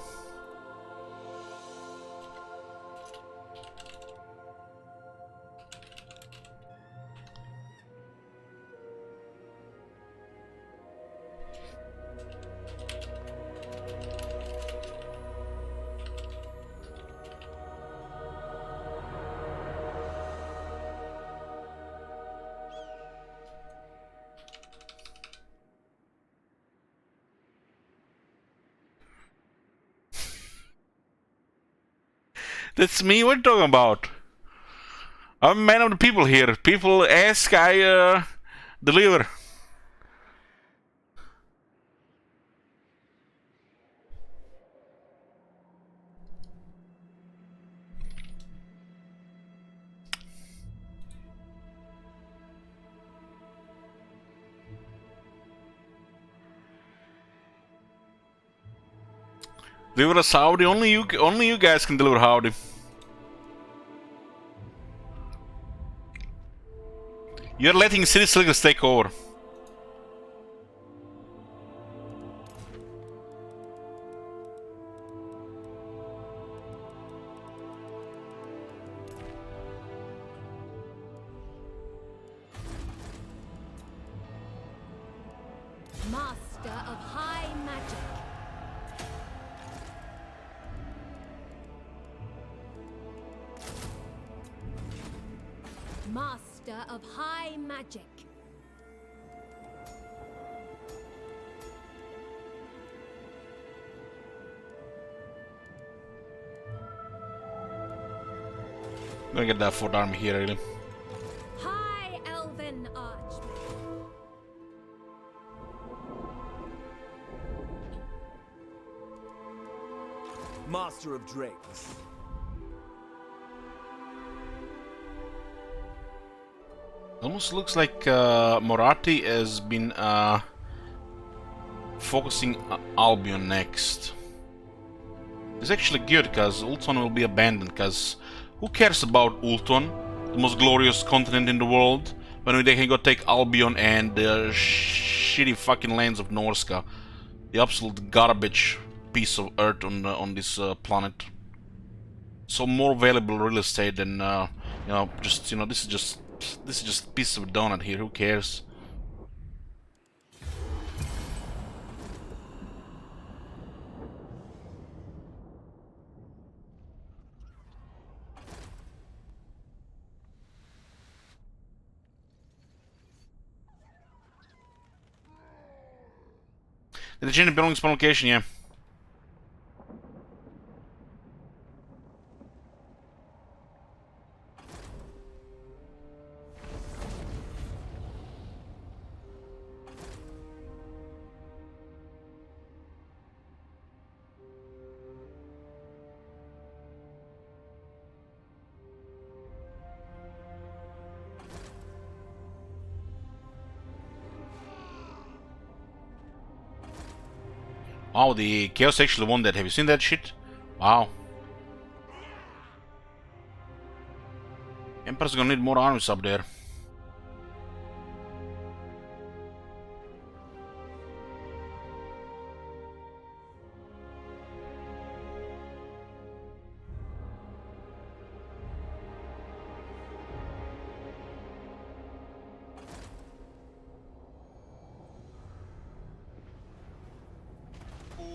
That's me, what are you talking about? I'm a man of the people here. People ask, I deliver. Deliver us howdy, only you guys can deliver howdy. You're letting City Slickers take over. Master of High Magic. Master of High Magic. I'm gonna get that 4th army here, really. High Elven Archmage. Master of Drakes. Almost looks like Moratti has been focusing Albion next. It's actually good because Ultron will be abandoned, because who cares about Ultron, the most glorious continent in the world, when they can go take Albion and the shitty fucking lands of Norska, the absolute garbage piece of earth on this planet. So more valuable real estate than this is just a piece of a donut here. Who cares? Did they change the building spawn location? Yeah. Wow, the Chaos actually won that. Have you seen that shit? Wow. Emperor's gonna need more armies up there.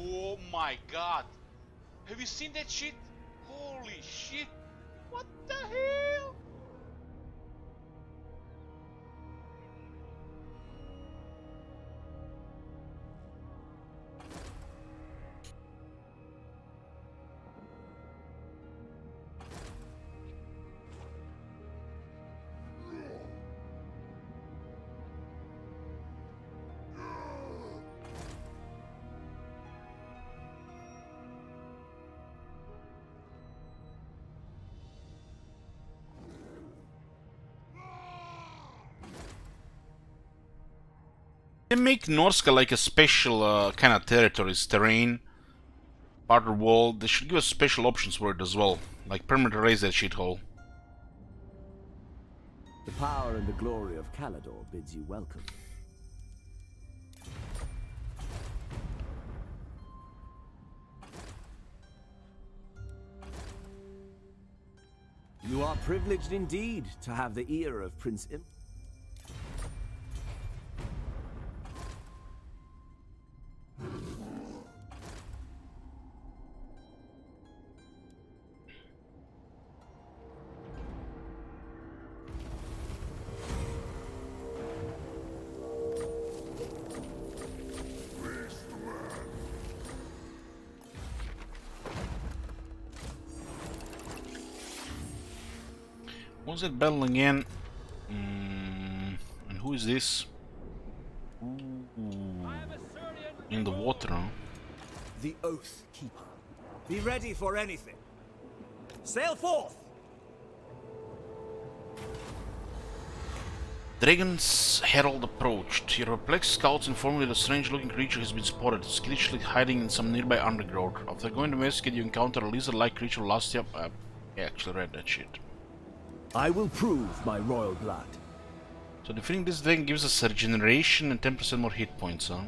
Oh my god! Have you seen that shit? Holy shit! What the hell? They make Norska like a special kind of territories, terrain, border wall. They should give us special options for it as well, like permanent erase that shithole. The power and the glory of Caledor bids you welcome. You are privileged indeed to have the ear of Prince Im. What's that battle again? And who is this? Ooh. In the water, huh? The Oath Keeper. Be ready for anything. Sail forth! Dragon's Herald approached. Your perplexed scouts inform you that a strange-looking creature has been spotted, skillishly hiding in some nearby undergrowth. After going to investigate, you encounter a lizard-like creature last year. I actually read that shit. I will prove my royal blood. So defeating this dragon gives us a regeneration and 10% more hit points, huh?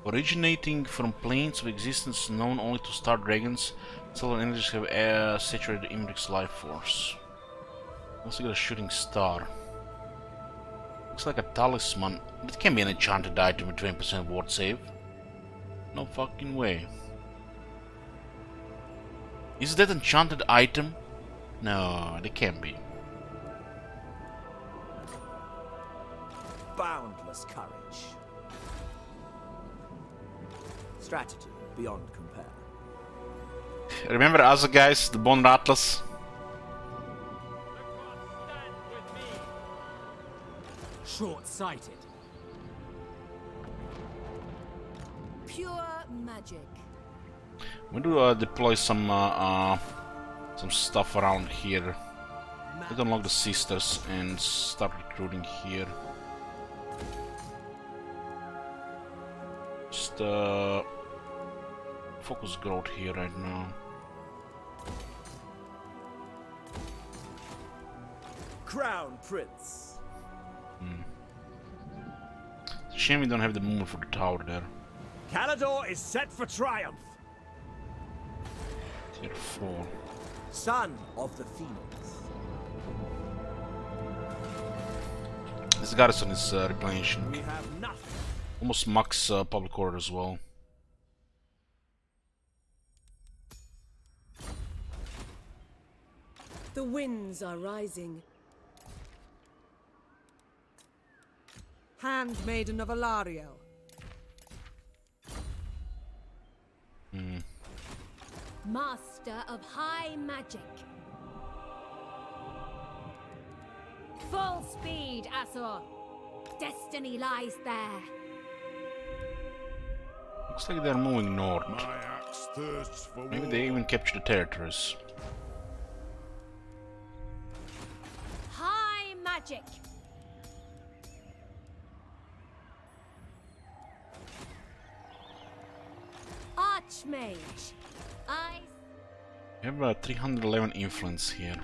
Originating from planes of existence known only to star dragons, stellar energies have saturated Imric's life force. Also got a shooting star. Looks like a talisman. That can be an enchanted item with 20% ward save. No fucking way. Is that enchanted item? No, it can't be. Boundless courage. Strategy beyond compare. Remember us guys, the Bone Rattlers? Short-sighted. Pure magic. We do deploy some stuff around here. Let's unlock the sisters and start recruiting here. Just focus growth here right now. Crown Prince. It's a shame we don't have the movement for the tower there. Caledor is set for triumph. Tier 4. Son of the Phoenix. This garrison is replenishing. We have nothing. Almost max public order as well. The winds are rising. handmaiden of Alario. Master of high magic. Full speed, Azor. Destiny lies there. Looks like they're moving north. My axe thirsts for Maybe war. they even captured the territories. High magic. Archmage. I We have 311 influence here.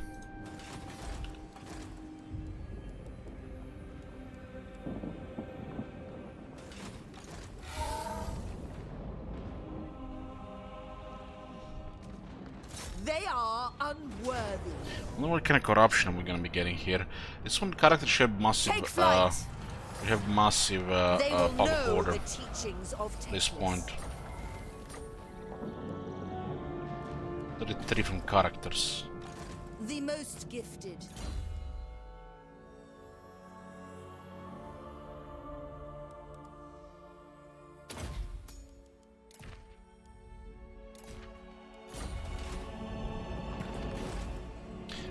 They are unworthy. I wonder what kind of corruption we're gonna be getting here. This one character should have massive. Take flight. We have massive They will public know order the teachings of at this Teclis. point. 33 from characters. the most gifted.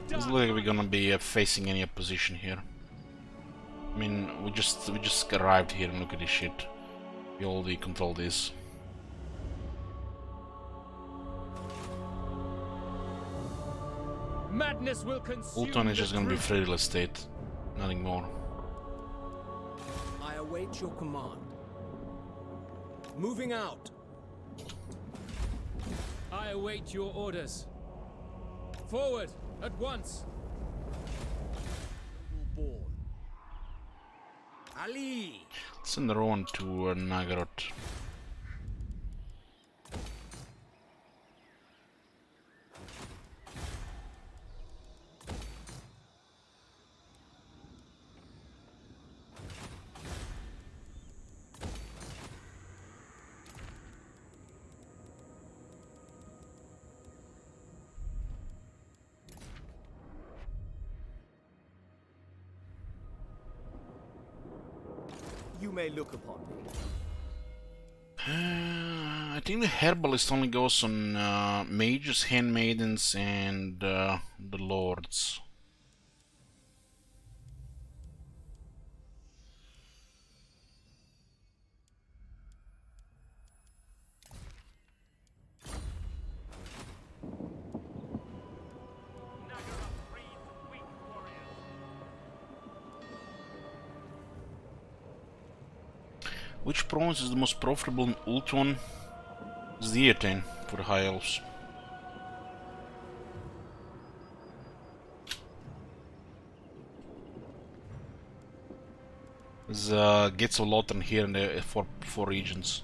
Doesn't look like we're gonna be facing any opposition here. I mean, we just arrived here and look at this shit. We already control this. Madness will consume Ulton is the just gonna be truth. free real estate, nothing more. I await your command. Moving out. I await your orders. Forward, at once. Born. Ali. Send the Rowan to Nagaroth. You may look upon me. I think the herbalist only goes on mages, handmaidens, and the lords. Which province is the most profitable in Ultron? It's the Etain for the High Elves. There's Gates of Lothran here in the four regions.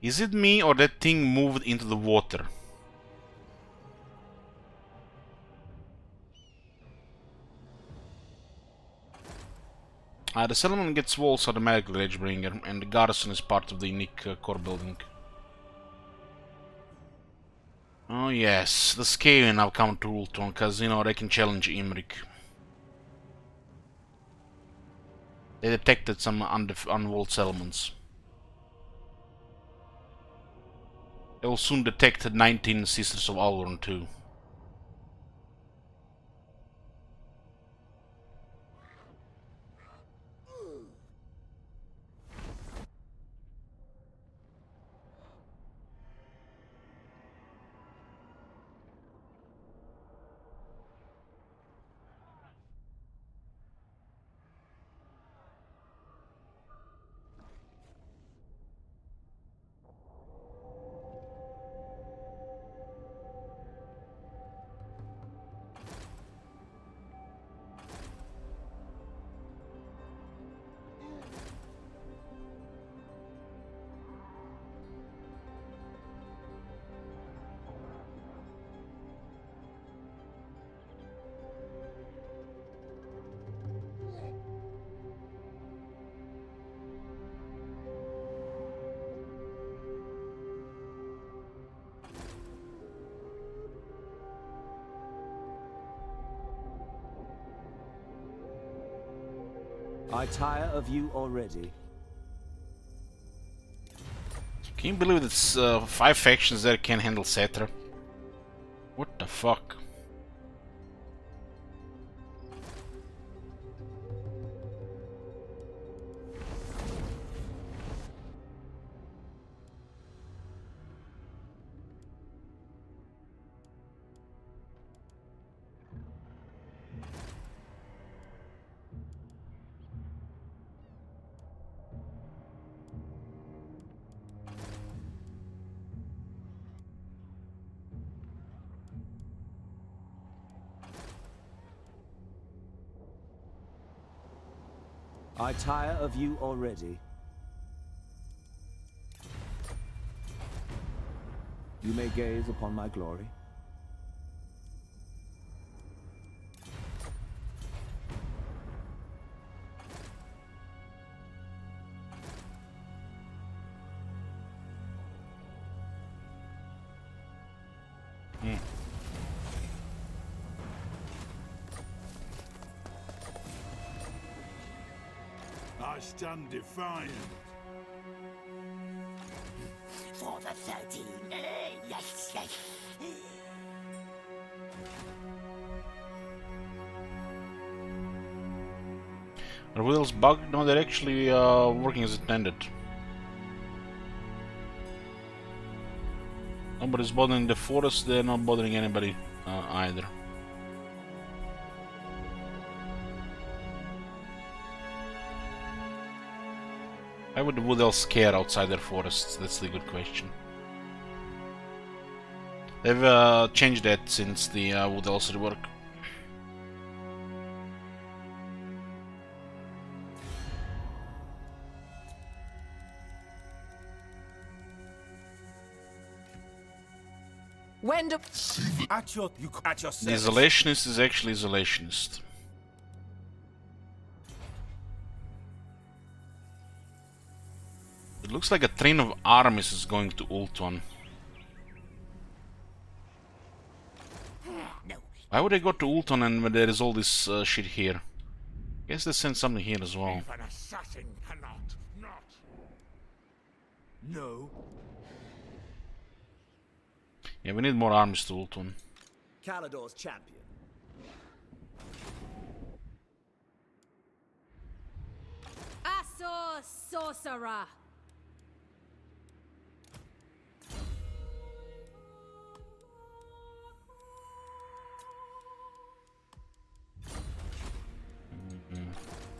Is it me or that thing moved into the water? The settlement gets walls automatically, Edgebringer, and the garrison is part of the unique core building. Oh yes, the Skaven have come to Ultron, cause you know they can challenge Imrik. They detected some unwalled settlements. They will soon detect 19 Sisters of Algorn too. I tire of you already. Can you believe it's 5 factions that can handle Cetra? What the fuck? I tire of you already. You may gaze upon my glory. I stand defiant. For the 13. Yes, yes. Are wheels bugged? No, they're actually working as intended. Nobody's bothering the forest, they're not bothering anybody either. Why would the wood elves care outside their forests? That's the good question. They've changed that since the wood elves rework. When do At your The service. isolationist is actually isolationist. It looks like a train of armies is going to Ultron. No. Why would they go to Ultron and when there is all this shit here? Guess they sent something here as well. An assassin cannot not. No. Yeah, we need more armies to Ultron. Caledor's champion. Asor Sorcerer.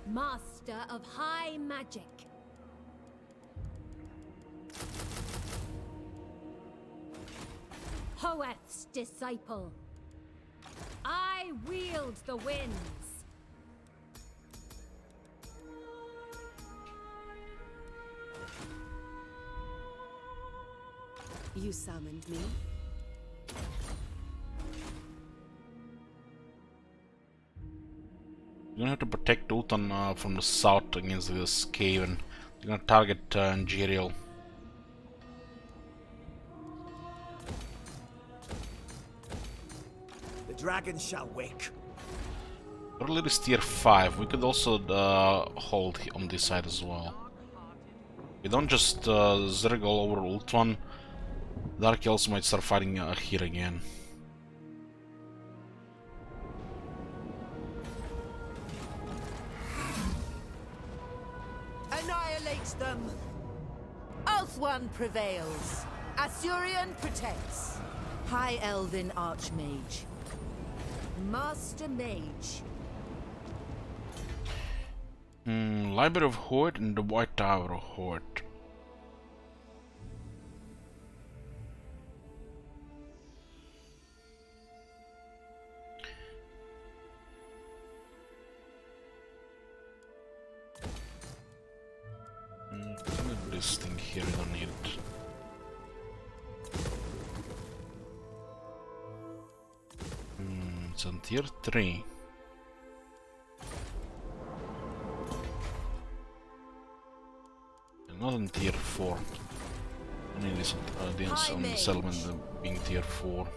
Master of High Magic. Hoeth's disciple. I wield the winds. You summoned me? You're gonna have to protect Ultron from the south against this cave, and you're gonna target Imperial. The dragon shall wake. Earlier is tier 5. We could also hold on this side as well. We don't just zerg all over Ultron. Dark Elves might start fighting here again. Annihilates them. Ulthuan prevails. Asurian protects. High Elven Archmage. Master Mage. Library of Horde and the White Tower of Horde. This thing here, we don't need it. It's on tier 3. And not on tier 4. Only this on the settlement being tier 4.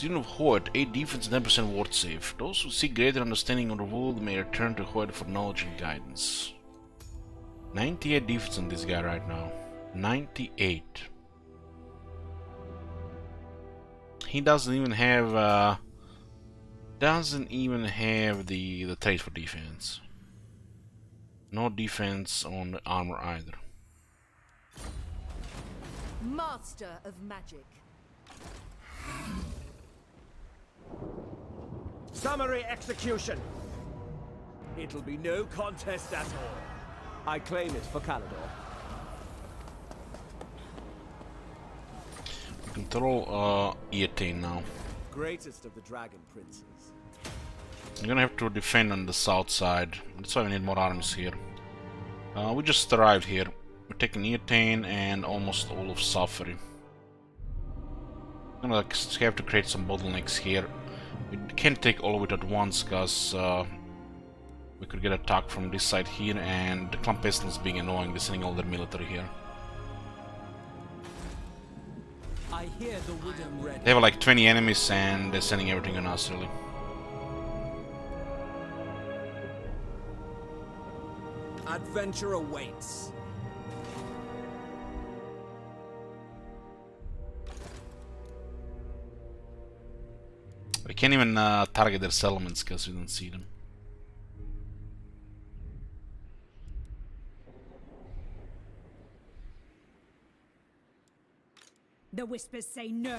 Student of Hoard, 8 defense and 10% ward save. Those who seek greater understanding of the world may return to Hoard for knowledge and guidance. 98 defense on this guy right now. 98. He doesn't even have the trait for defense. No defense on the armor either. Master of magic. Summary execution. It'll be no contest at all. I claim it for Caledor. Control Eatane now. Greatest of the dragon princes. I'm gonna have to defend on the south side. That's why we need more armies here. We just arrived here. We're taking Eatane and almost all of Safari. I'm gonna have to create some bottlenecks here. We can't take all of it at once, cause we could get attacked from this side here, and the Clan Pestilence being annoying, they're sending all their military here. I hear the wooden red. They have like 20 enemies and they're sending everything on us, really. Adventure awaits. We can't even target their settlements because we don't see them. The whispers say no.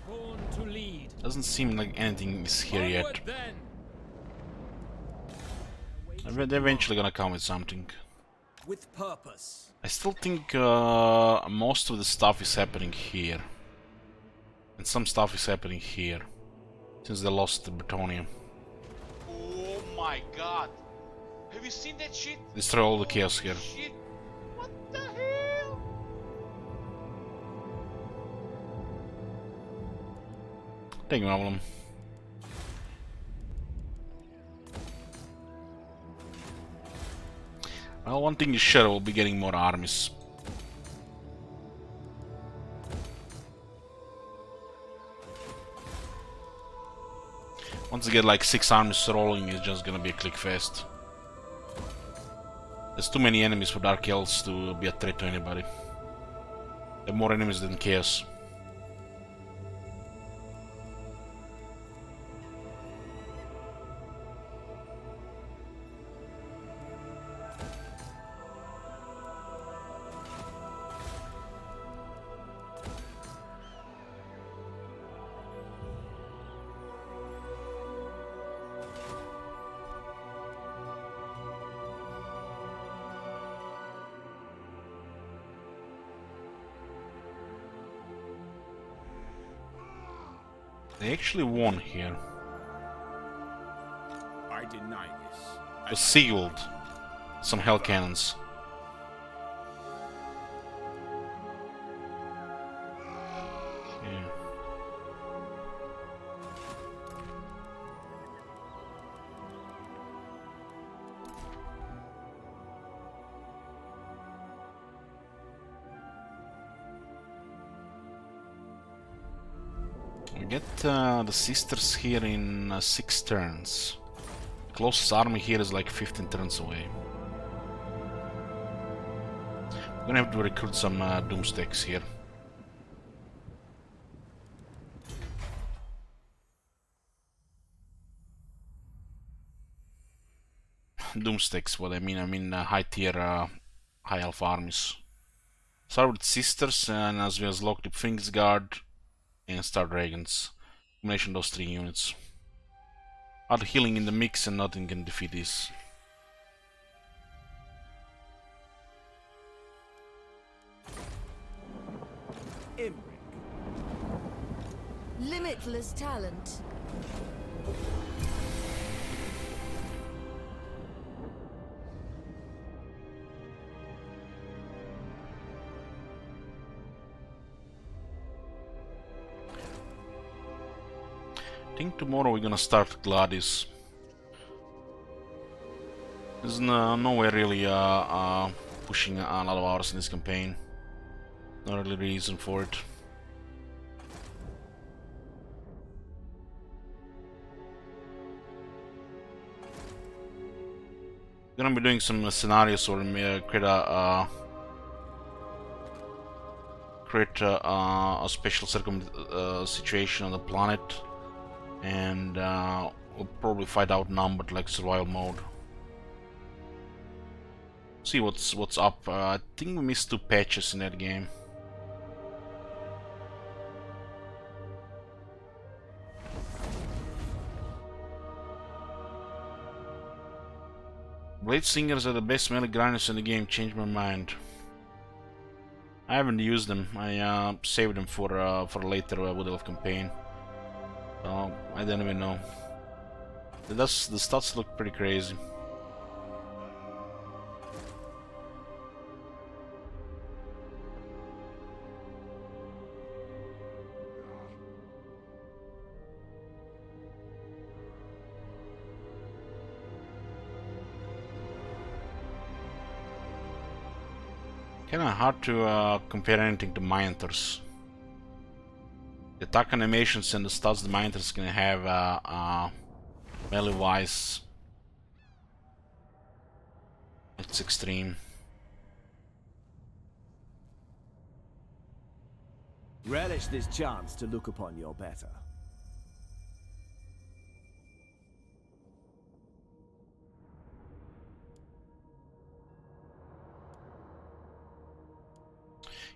Born to lead. Doesn't seem like anything is here yet. Onward then. They're eventually gonna come with something. With purpose. I still think most of the stuff is happening here. And some stuff is happening here. Since they lost the Bretonia. Oh my god! Have you seen that shit? Destroy all the chaos here. Shit! What the hell? Take problem. Well, one thing is sure, we'll be getting more armies. Once we get like 6 armies rolling, it's just gonna be a click fest. There's too many enemies for Dark Elves to be a threat to anybody. There are more enemies than Chaos. They actually won here. I deny this. The sealed. Some hell cannons. Yeah. We get the sisters here in 6 turns. The closest army here is like 15 turns away. We're gonna have to recruit some doomsticks here. Doomsticks, what I mean high tier, high alpha armies. Start with sisters, and as well as Locked Fingsguard and Star Dragons. Combination of those 3 units. Add healing in the mix and nothing can defeat this. Limitless talent. I think tomorrow we're gonna start Gladys. There's no way really pushing a lot of hours in this campaign. Not really reason for it. Gonna be doing some scenarios or create a special situation on the planet, and we'll probably fight outnumbered, like survival mode. See what's up. I think we missed 2 patches in that game. Blade Singers are the best melee grinders in the game. Changed my mind. I haven't used them. I saved them for later Wood Elf campaign. So I don't even know. The stats look pretty crazy. Kinda hard to compare anything to Minotaurs. The attack animations and the stats the Minotaurs can have melee wise, it's extreme. Relish this chance to look upon your better.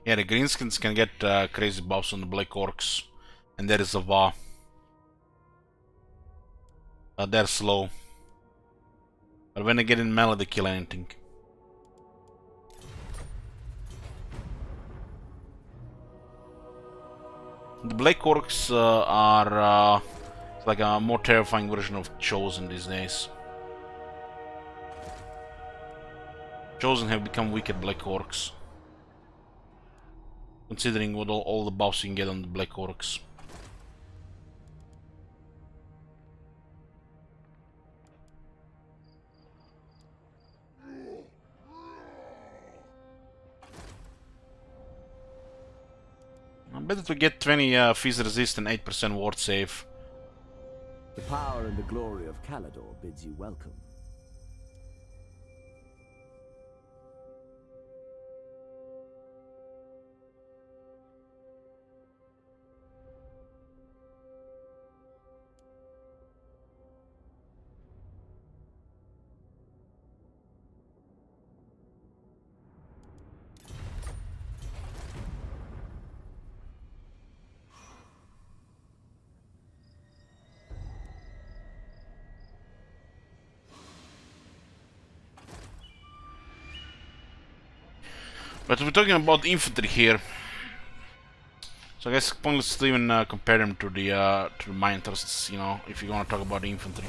Yeah, the greenskins can get crazy buffs on the Black Orcs, and there is a Va. They're slow, but when they get in melee, they kill anything. The Black Orcs are like a more terrifying version of Chosen these days. Chosen have become wicked Black Orcs, considering what all the buffs you can get on the Black Orcs. Better to get 20 fizz resist and 8% ward save. The power and the glory of Caledor bids you welcome. But we're talking about infantry here, so I guess pointless to even compare them to the Minotaurs, you know, if you're gonna talk about infantry.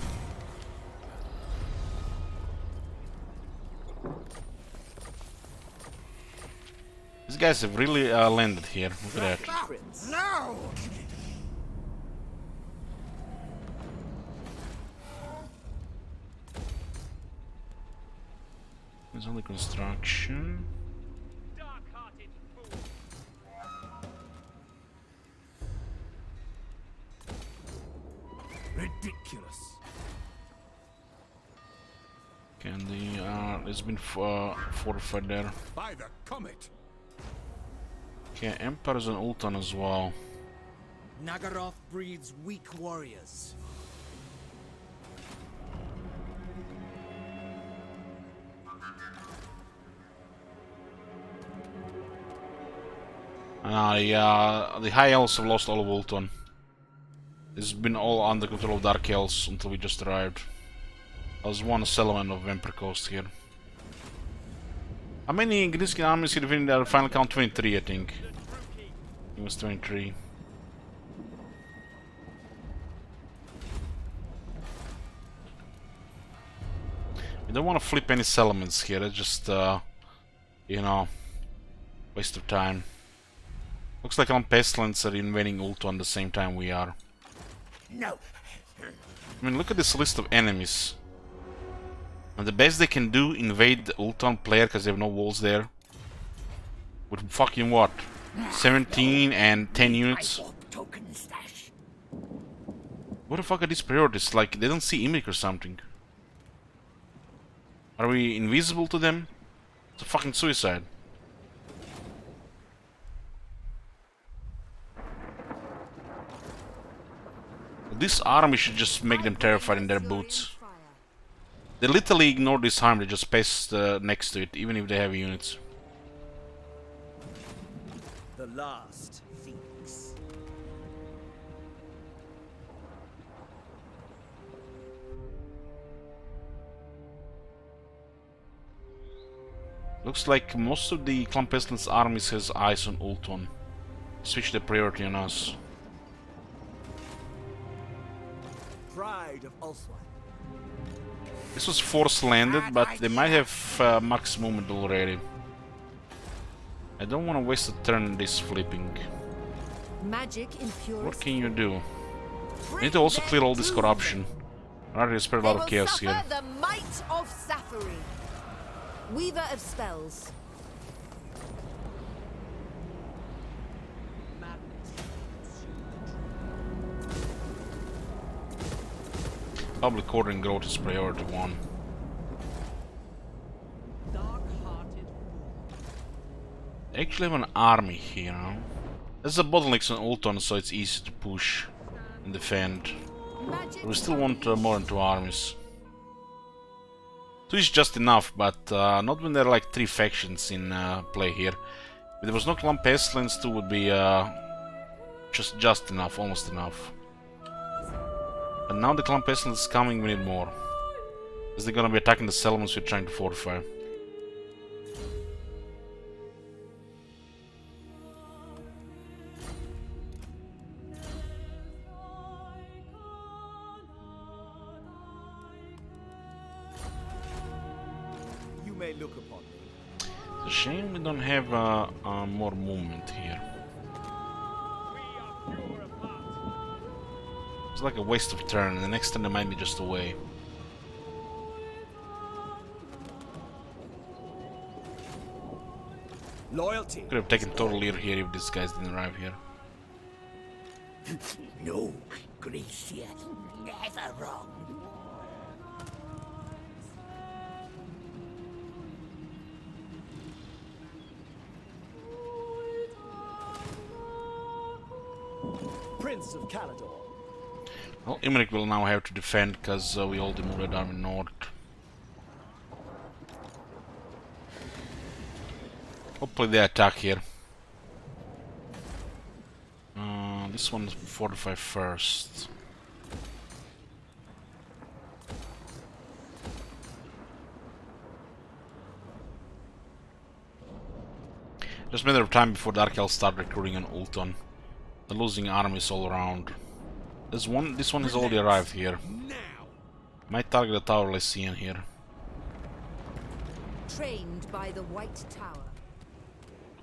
These guys have really landed here. Look at that. No! There's only construction. Ridiculous. Okay, and there's been fortified there. By the comet. Okay, Empire's on Ultan as well. Nagaroth breeds weak warriors. The High Elves have lost all of Ultan. It's been all under control of Dark Elves until we just arrived. There was one settlement of Vampire Coast here. How many Greenskin armies here in the final count? 23, I think. It was 23. We don't want to flip any settlements here, it's just, you know, waste of time. Looks like our Pestilence are invading Ultan at the same time we are. No. I mean, look at this list of enemies. And the best they can do, invade the Ultan player because they have no walls there. With fucking what? 17 and 10 units? What the fuck are these priorities? Like, they don't see Imrik or something. Are we invisible to them? It's a fucking suicide. This army should just make them terrified in their boots. They literally ignore this arm, they just pace next to it, even if they have units. The last Phoenix. Looks like most of the Clan Pestilence armies has eyes on Ulton. Switch the priority on us. Pride of Ulthuan. This was force landed, but they might have max movement already. I don't want to waste a turn this flipping. Magic in purest What can you do? I need to also clear all this corruption. I already spread a lot of chaos here. The might of Safari. Weaver of spells. Public order and growth is priority 1. They actually have an army here now. There's a bottlenecks on Ulton, so it's easy to push and defend. But we still want more than 2 armies. 2 is just enough, but not when there are like 3 factions in play here. If there was no Clan Pestilence, 2 would be just enough, almost enough. But now the Clan Pestilence is coming, we need more. Is they gonna be attacking the settlements we're trying to fortify? You may look upon me. It's a shame we don't have more movement here. It's like a waste of turn, and the next turn they might be just away. Loyalty. Could have taken total lead here if these guys didn't arrive here. No, Gracia, never wrong. Prince of Caledor. Well, Imric will now have to defend because we all moved our army north. Hopefully they attack here. This one is fortify first. Just a matter of time before Dark Elves start recruiting on Ulton. They're losing armies all around. This one has already arrived here. Might target the Tower Lycian here. Trained by the White Tower.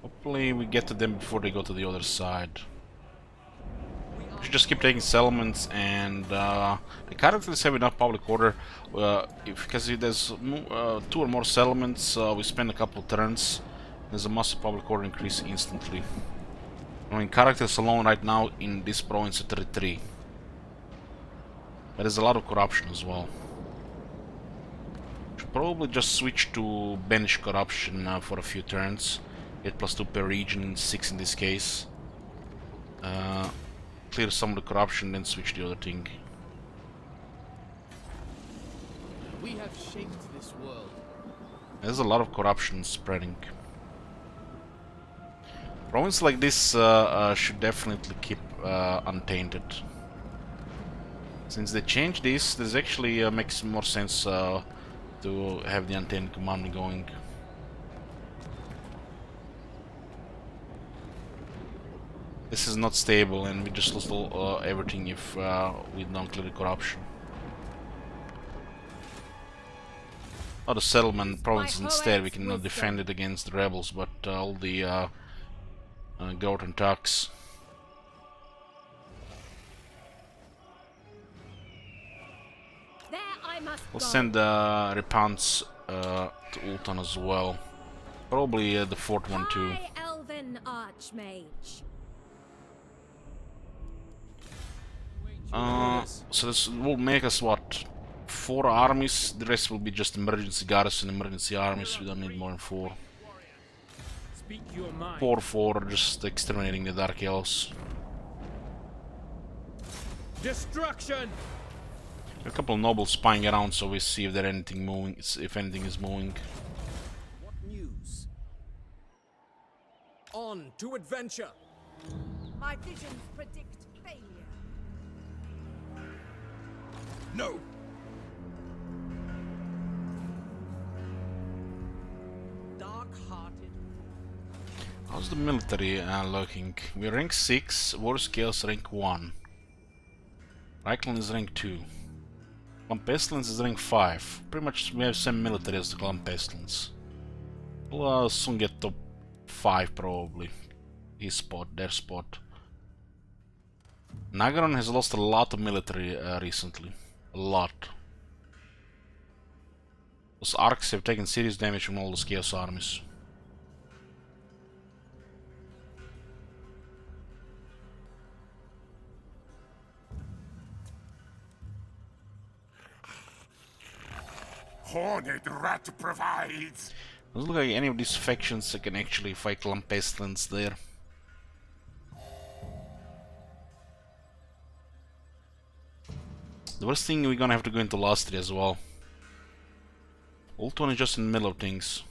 Hopefully we get to them before they go to the other side. We should just keep taking settlements, and the characters have enough public order. Because if there's 2 or more settlements, we spend a couple turns. There's a massive public order increase instantly. I mean, characters alone right now in this province are 33. But there's a lot of corruption as well. Should probably just switch to banish corruption for a few turns. Get +2 per region, 6 in this case. Clear some of the corruption, then switch the other thing. We have shaped this world. There's a lot of corruption spreading. Province like this should definitely keep untainted. Since they changed this, this actually makes more sense to have the untainted command going. This is not stable, and we just lost all, everything if we don't clear the corruption. Oh, the settlement province instead, we can defend it against the rebels, but all the goat and tax. We'll send Repants to Ulton as well. Probably the 4th one too. Elven Archmage. So this will make us what? 4 armies. The rest will be just emergency garrison, emergency armies. We don't need more than 4. Speak your mind. 4 just exterminating the Dark Elves. Destruction. A couple of nobles spying around, so we see if there anything moving. If anything is moving. What news? On to adventure. My visions predict failure. No. Dark-hearted. How's the military looking? We're rank 6, war scales rank 1. Reichland is rank 2. Clan Pestilence is rank 5. Pretty much we have same military as the Clan Pestilence. We'll soon get top 5 probably. His spot, their spot. Nagaron has lost a lot of military recently. A lot. Those arcs have taken serious damage from all those Chaos armies. Horned rat provides. Doesn't look like any of these factions can actually fight Clan Pestilence there. The worst thing, we're gonna have to go into Lastri as well. Old one is just in the middle of things.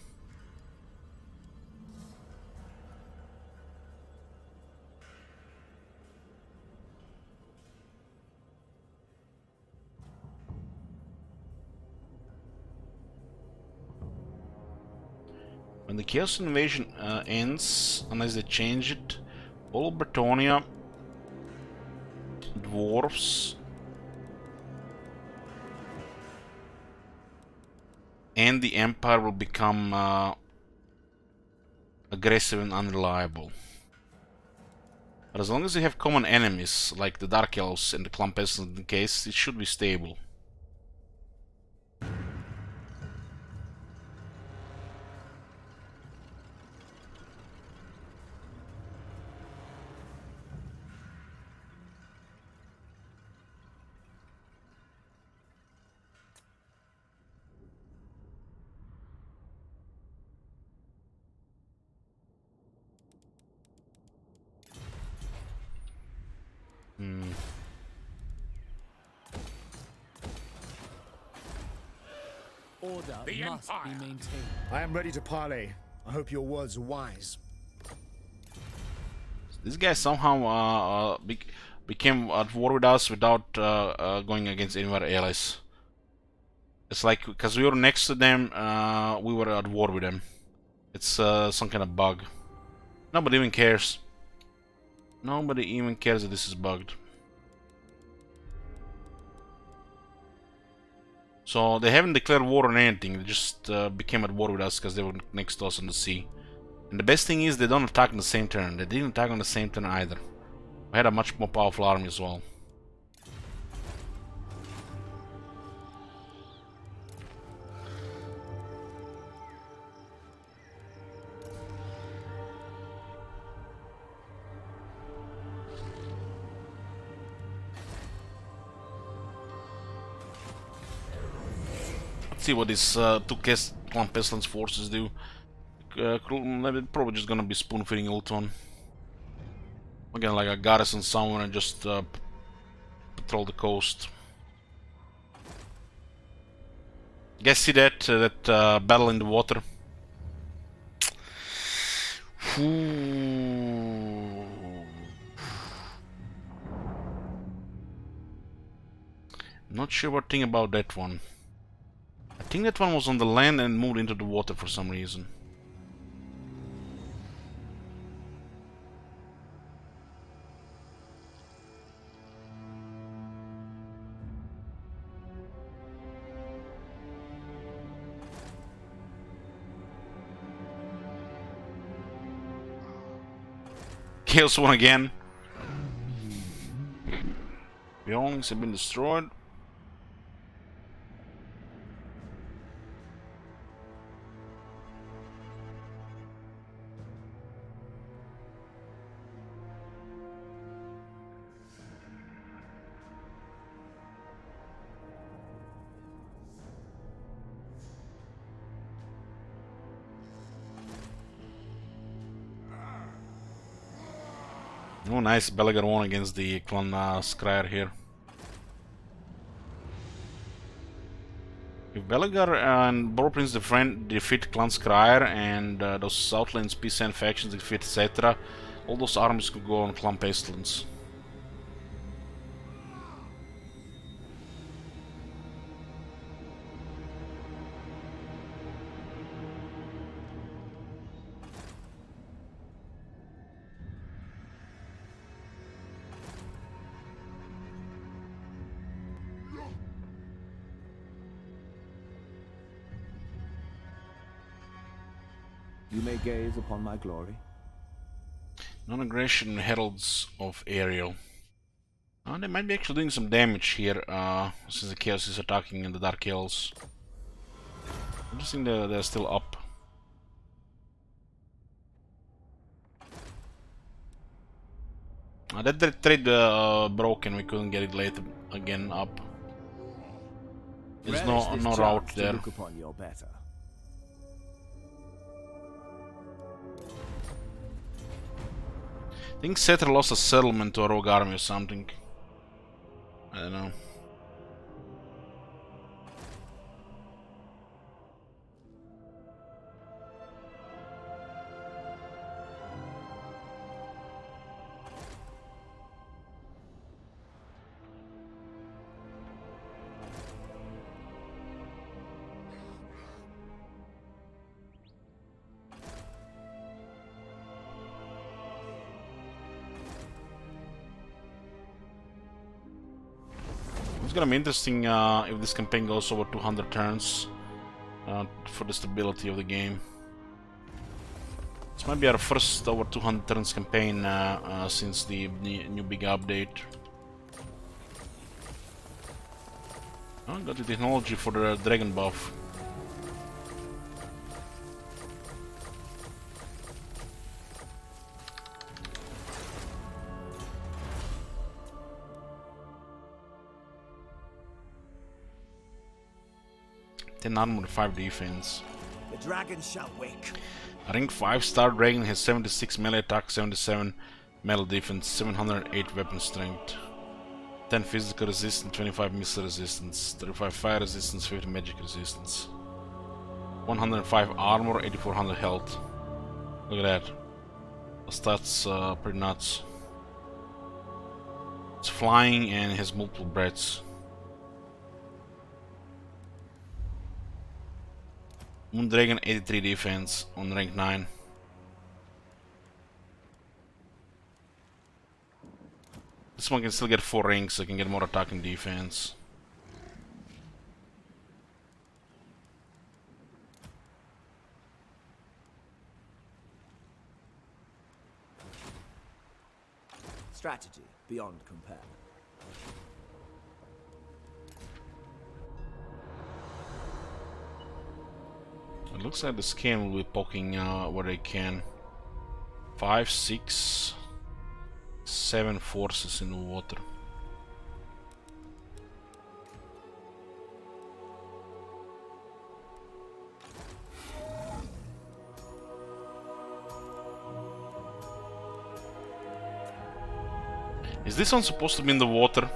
When the Chaos Invasion ends, unless they change it, all of Bretonia, dwarves, and the Empire will become aggressive and unreliable. But as long as they have common enemies, like the Dark Elves and the Clan Pestilence case, it should be stable. Order The must Empire. be maintained. I am ready to parley. I hope your words are wise. This guy somehow became at war with us without going against any of our allies. It's like, because we were next to them, we were at war with them. It's some kind of bug. Nobody even cares. Nobody even cares that this is bugged. So they haven't declared war on anything, they just became at war with us because they were next to us on the sea. And the best thing is they don't attack on the same turn. They didn't attack on the same turn either. We had a much more powerful army as well. Let's see what these two Clan Pestilence forces do. Probably just gonna be spoon feeding Ultron. Again, like a garrison somewhere and just patrol the coast. Guys, see that battle in the water? Ooh. Not sure what thing about that one. I think that one was on the land and moved into the water for some reason. Chaos one again. Buildings have been destroyed. Oh, nice. Belegar won against the Clan Scryer here. If Belegar and Boar Prince defeat Clan Scryer and those Southlands Peasant factions defeat etc., all those armies could go on Clan Pestilence. You may gaze upon my glory. Non-aggression Heralds of Ariel. They might be actually doing some damage here, since the Chaos is attacking in the Dark Hills. Interesting that they're still up. That trade broken, we couldn't get it later again up. There's no route there. Look upon your better. I think Setter lost a settlement to a rogue army or something. I don't know. It's gonna be interesting if this campaign goes over 200 turns for the stability of the game. This might be our first over 200 turns campaign since the new big update. Oh, got the technology for the dragon buff. Ten armor, 5 defense. The dragon shall wake. A rank 5-star dragon has 76 melee attack, 77 melee defense, 708 weapon strength, 10 physical resistance, 25 missile resistance, 35 fire resistance, 50 magic resistance, 105 armor, 8400 health. Look at that. The stats pretty nuts. It's flying and has multiple breaths. Moondragon 83 defense on rank 9. This one can still get 4 rings, so I can get more attack and defense. Strategy beyond compare. It looks like the scan will be poking where they can. 5, 6, 7 forces in the water. Is this one supposed to be in the water?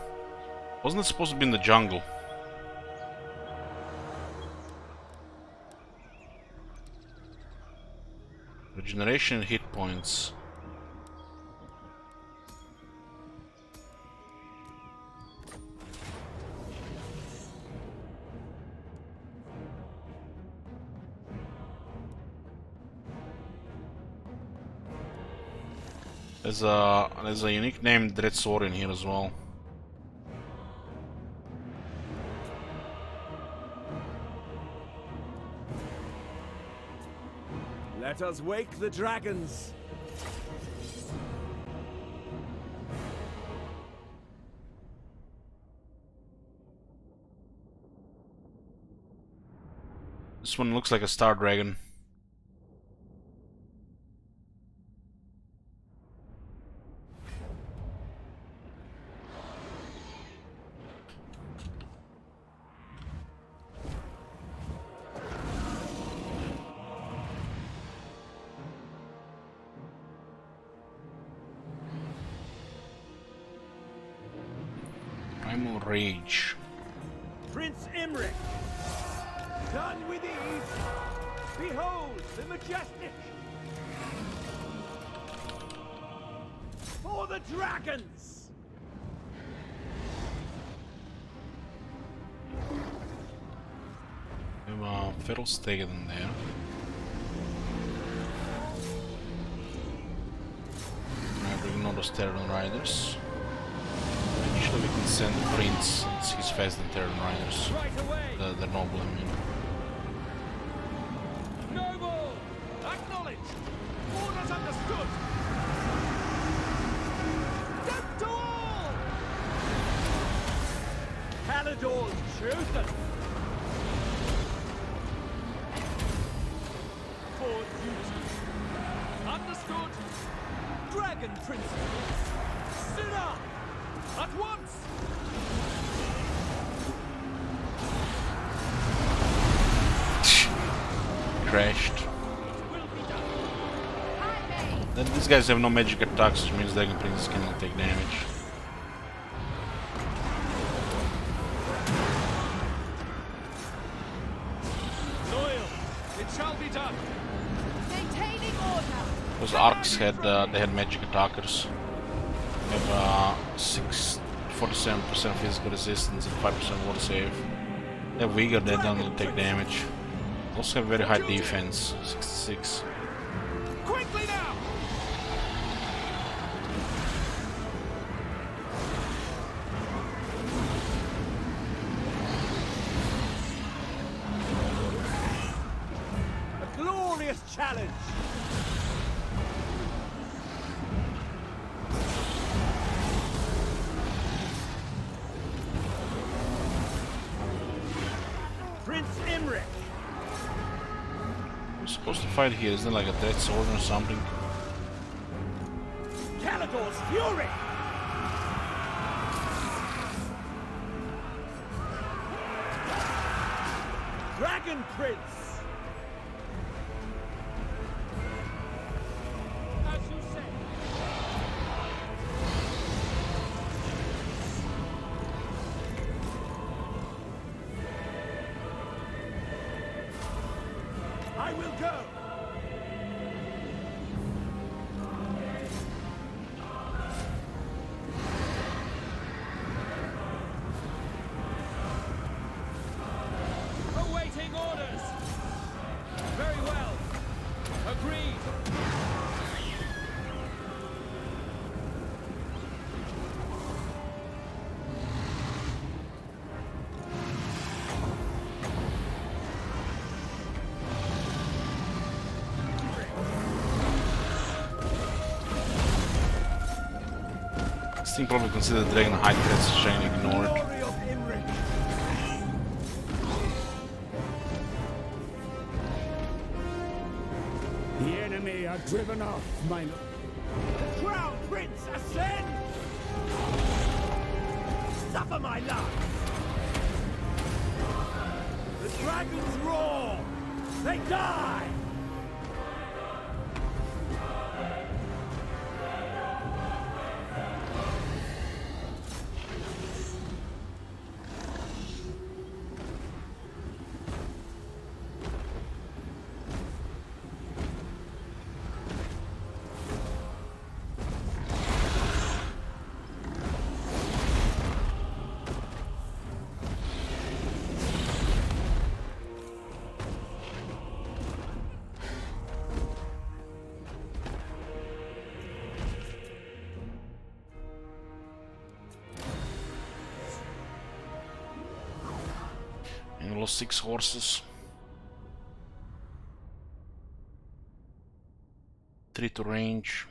Wasn't it supposed to be in the jungle? Regeneration and hit points. There's a unique named Dread Sword in here as well. Let us wake the dragons. This one looks like a star dragon. Primal Rage. Prince Imric! Done with ease! Behold the majestic! For the dragons! We have Fiddlestegan there. Alright, we ignore those Terran Riders. Actually, we can send the Prince since he's faster than Terran Riders. The noble, I mean. Noble! Acknowledge! Orders understood! Death to all! Caledor's chosen! For duty! Understood! Dragon Princess! Sinner! At once! Crashed. Then these guys have no magic attacks, which means Dragon Prince cannot take damage. Loyal! It shall be done! Maintaining order. Those arcs had they had magic attackers. They have 47% physical resistance and 5% water save. They're weaker, they don't take damage. Also have very high defense, 66. Quickly now! A glorious challenge! Prince Imric! We're supposed to fight here, isn't it like a dead sword or something? Caledor's fury! Dragon Prince! As you say! I will go! Awaiting orders! Very well. Agreed. This thing probably considered Dragon High threats and ignored. Glory of Imric! The enemy are driven off, my lord. The Crown Prince ascends! Suffer my love! The dragons roar! They die! And we lost 6 horses. 3 to range.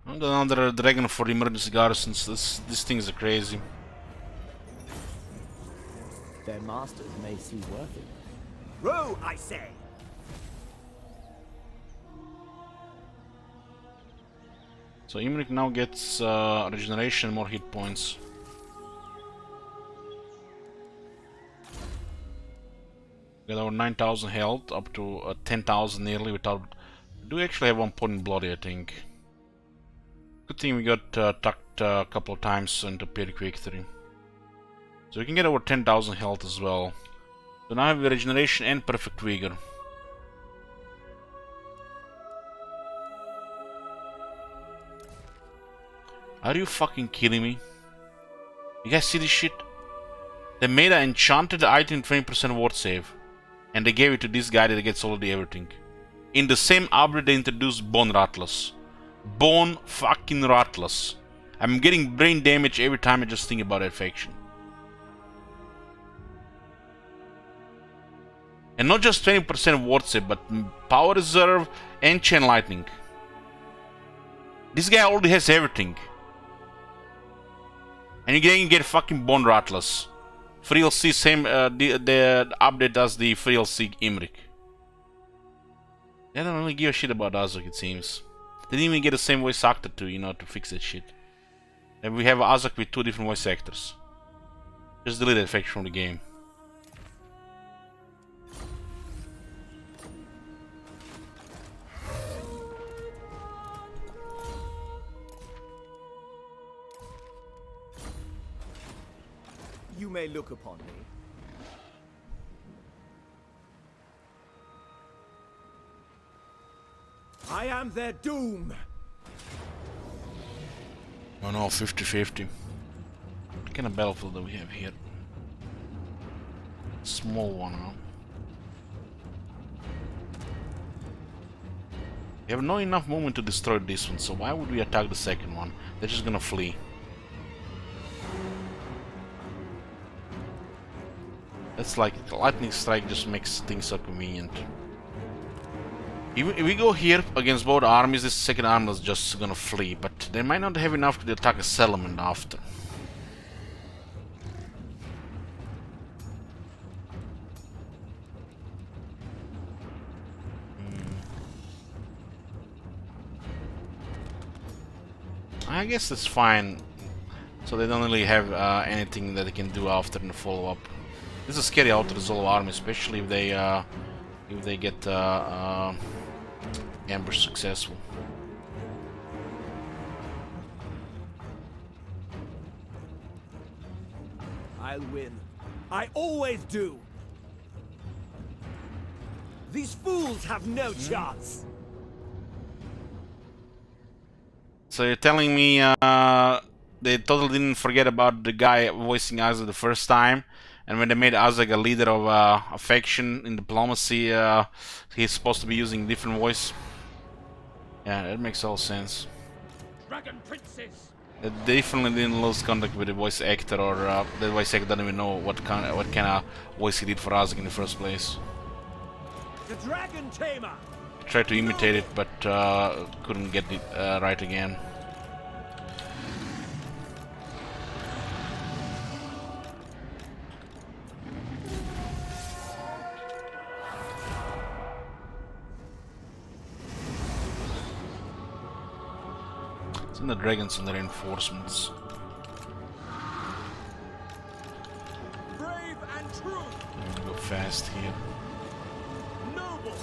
And another dragon for emergency garrisons. These things are crazy. Their masters may see worth it. Row, I say! So Imric now gets regeneration and more hit points. We got over 9,000 health, up to 10,000 nearly without... Do we actually have 1 point in bloody, I think. Good thing we got tucked a couple of times into Pyrrhic Victory. So we can get over 10,000 health as well. So now I have regeneration and perfect vigor. Are you fucking kidding me? You guys see this shit? They made an enchanted item 20% ward save. And they gave it to this guy that gets already everything. In the same upgrade they introduced Bone Rattlers. Bone fucking Rattlers. I'm getting brain damage every time I just think about that faction. And not just 20% ward save, but power reserve and chain lightning. This guy already has everything. And you can get fucking Bone Rattlers. Free LC, same, the update does the Free LC Imrik. They don't really give a shit about Azog, it seems. They didn't even get the same voice actor to, you know, to fix that shit. And we have Azog with 2 different voice actors. Just delete that faction from the game. You may look upon me. I am their doom. Oh no, 50-50. What kind of battlefield do we have here? Small one, huh? We have not enough movement to destroy this one, so why would we attack the second one? They're just gonna flee. That's like lightning strike just makes things so convenient. If we go here against both armies, this second army is just gonna flee, but they might not have enough to attack a settlement after. I guess that's fine. So they don't really have anything that they can do after in the follow-up. This is a scary how to resolve army, especially if they get ambush successful. I'll win. I always do. These fools have no chance. So you're telling me they totally didn't forget about the guy voicing Azog the first time, and when they made Azog a leader of a faction in diplomacy, he's supposed to be using different voice? Yeah, that makes all sense. Dragon Princess. They definitely didn't lose contact with the voice actor, or the voice actor doesn't even know what kind of voice he did for Azog in the first place. The Dragon Tamer. Tried to imitate it, but couldn't get it right again. The dragons and the reinforcements. Brave and true. I'm gonna go fast here. Noble.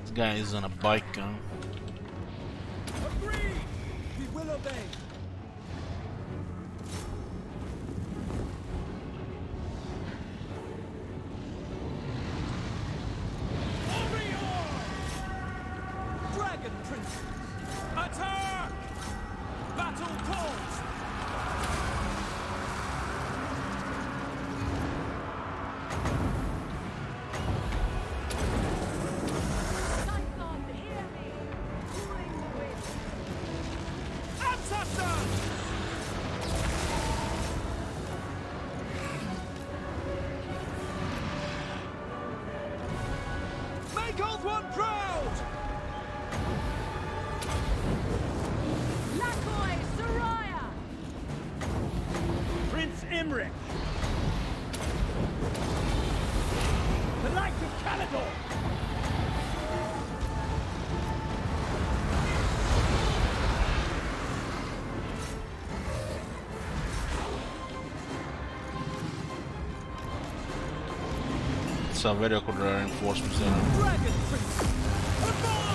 This guy is on a bike, huh? Agreed. We will obey. Dragon Prince. Attack! Battle calls! Make Old One proud! That's a very awkward reinforcements there. Dragon Prince!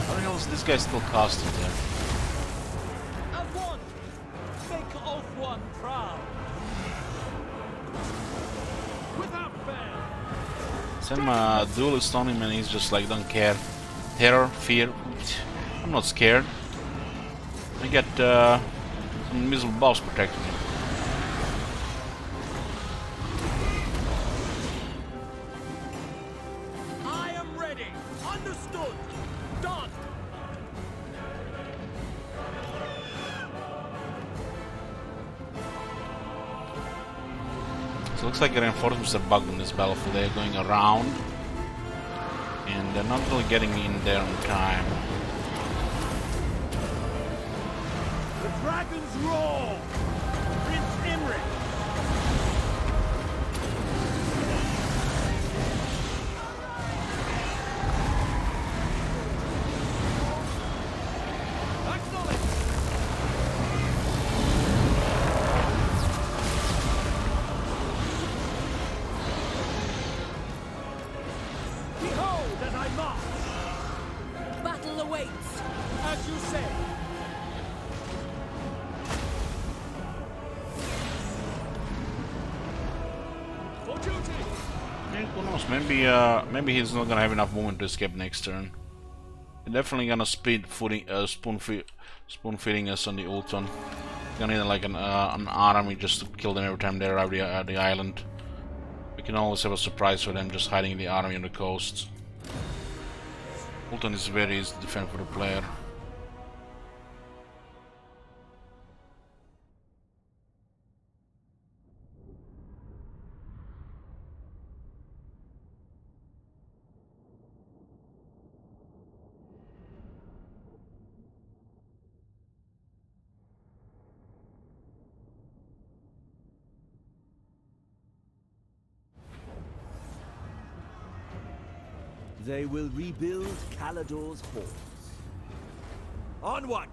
How the hell is this guy still casting there? As one! Make of one proud! Without fail! Send duelist on him and he's just like, don't care. Terror, fear. I'm not scared. I get some invisible buffs protecting him. I am ready! Understood! Done! So it looks like the reinforcements are bugged in this battlefield. They're going around. And they're not really getting in there in time. The dragon's roar! Prince Imric! Acknowledge! Behold as I march! Battle awaits. As you say! For duty! Yeah, who knows? Maybe he's not gonna have enough movement to escape next turn. They're definitely gonna spoon feeding us on the Ulton. Gonna need like an army just to kill them every time they arrive at the island. We can always have a surprise for them just hiding the army on the coast. Ulton is very easy to defend for the player. They will rebuild Caledor's halls. Onward!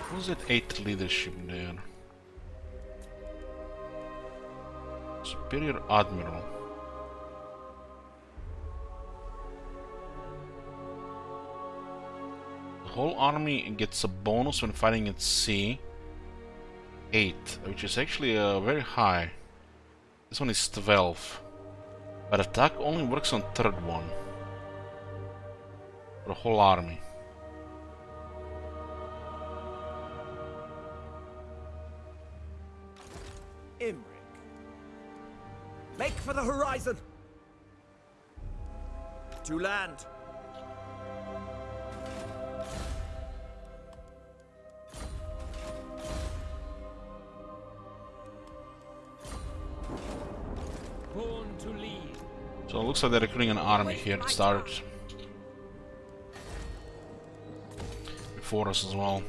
Who's that 8th leadership there? Superior Admiral. The whole army gets a bonus when fighting at sea. 8, which is actually very high. This one is 12. But attack only works on 3rd one. For the whole army. Imric. Make for the horizon! To land! Born to lead. So it looks like they're recruiting an army here to start. Before us as well.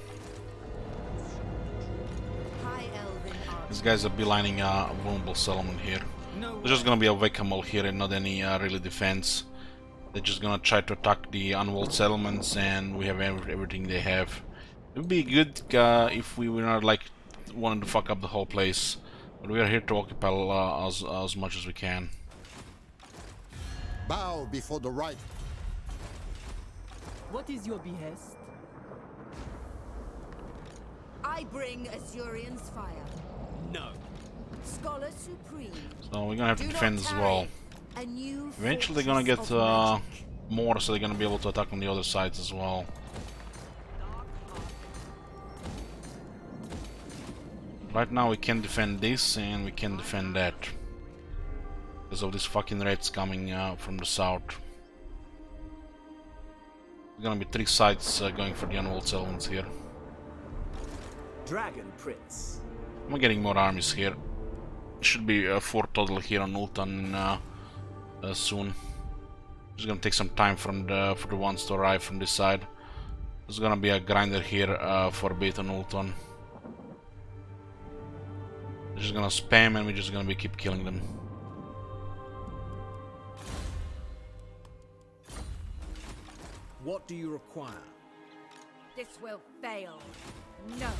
High Elven army. These guys are beelining a vulnerable settlement here. There's just gonna be a whack-a-mole here and not any really defense. They're just gonna try to attack the unwalled settlements and we have everything they have. It would be good if we were not like wanting to fuck up the whole place. But we are here to occupy as much as we can. Bow before the right. What is your behest? I bring Azurian's fire. No. Scholar supreme. So we're gonna have to Do defend not as well. tarry. A new Eventually they're gonna fortress get of magic. more, so they're gonna be able to attack on the other sides as well. Right now we can defend this and we can defend that. Because of these fucking reds coming from the south. There's gonna be 3 sides going for the unwalled settlements here. Dragon Prince. I'm getting more armies here. Should be 4 total here on Ultan soon. It's gonna take some time for the ones to arrive from this side. There's gonna be a grinder here for a bit on Ultan. They're just gonna spam and we're just gonna keep killing them. What do you require? This will fail. No.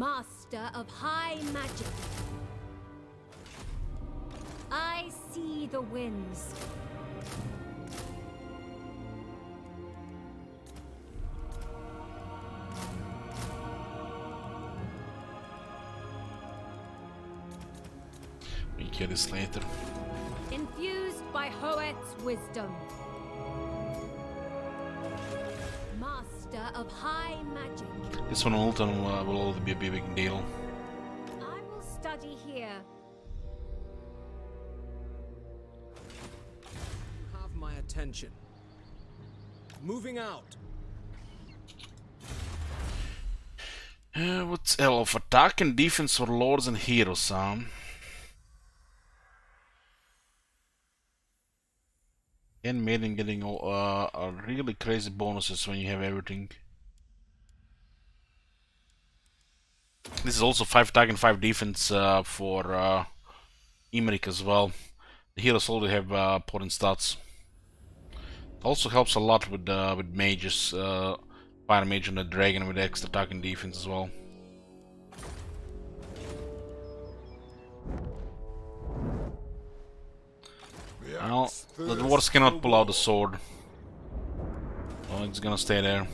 Master of high magic. I see the winds. We get this later. Infused by Hoet's wisdom. Master of high magic. This one will also be a big deal. I will study here. You have my attention. Moving out. What's else? Attack and defense for lords and heroes, huh? And maiden getting really crazy bonuses when you have everything. This is also 5 attack and 5 defense for Emmerich as well. The heroes already have potent stats. Also helps a lot with mages, fire mage and the dragon with extra attack and defense as well. Well, the dwarves cannot pull out the sword. Well, it's gonna stay there.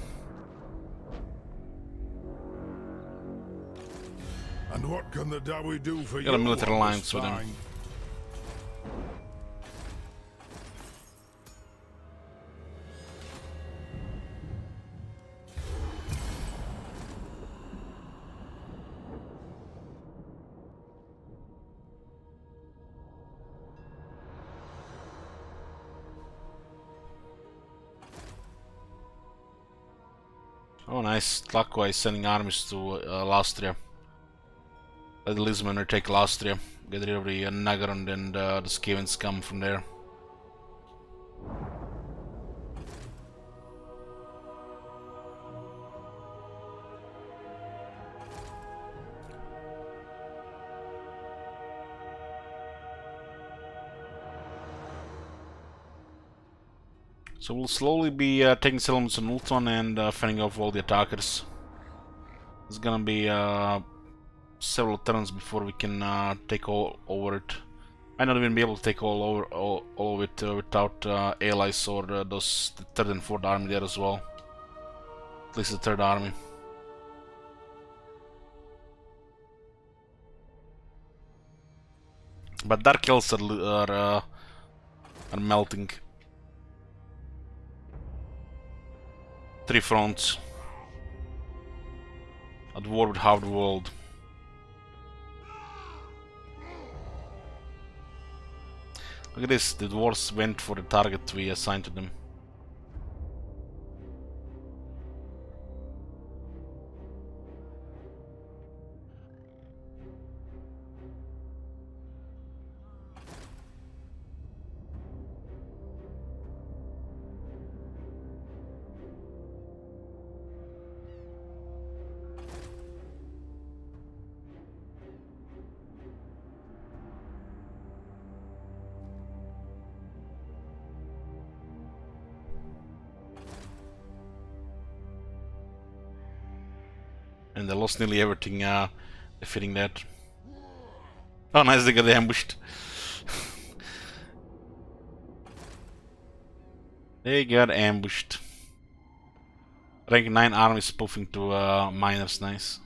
And what can the Dawi do for you? Got a military alliance with them. Oh, nice. Clockwise sending armies to Lastria. Let the Lisman retake Lastria. Get rid of the Nagaran and the Skavens come from there. So we'll slowly be taking settlements on Ulton and fending off all the attackers. It's gonna be several turns before we can take all over it. I not even be able to take all of it without allies or the 3rd and 4th army there as well. At least the 3rd army. But Dark Elves are melting. 3 fronts. At war with half the world. Look at this, the dwarves went for the target we assigned to them. And they lost nearly everything defeating that. Oh nice, they got ambushed. They got ambushed. Rank 9 army spoofing to miners, nice.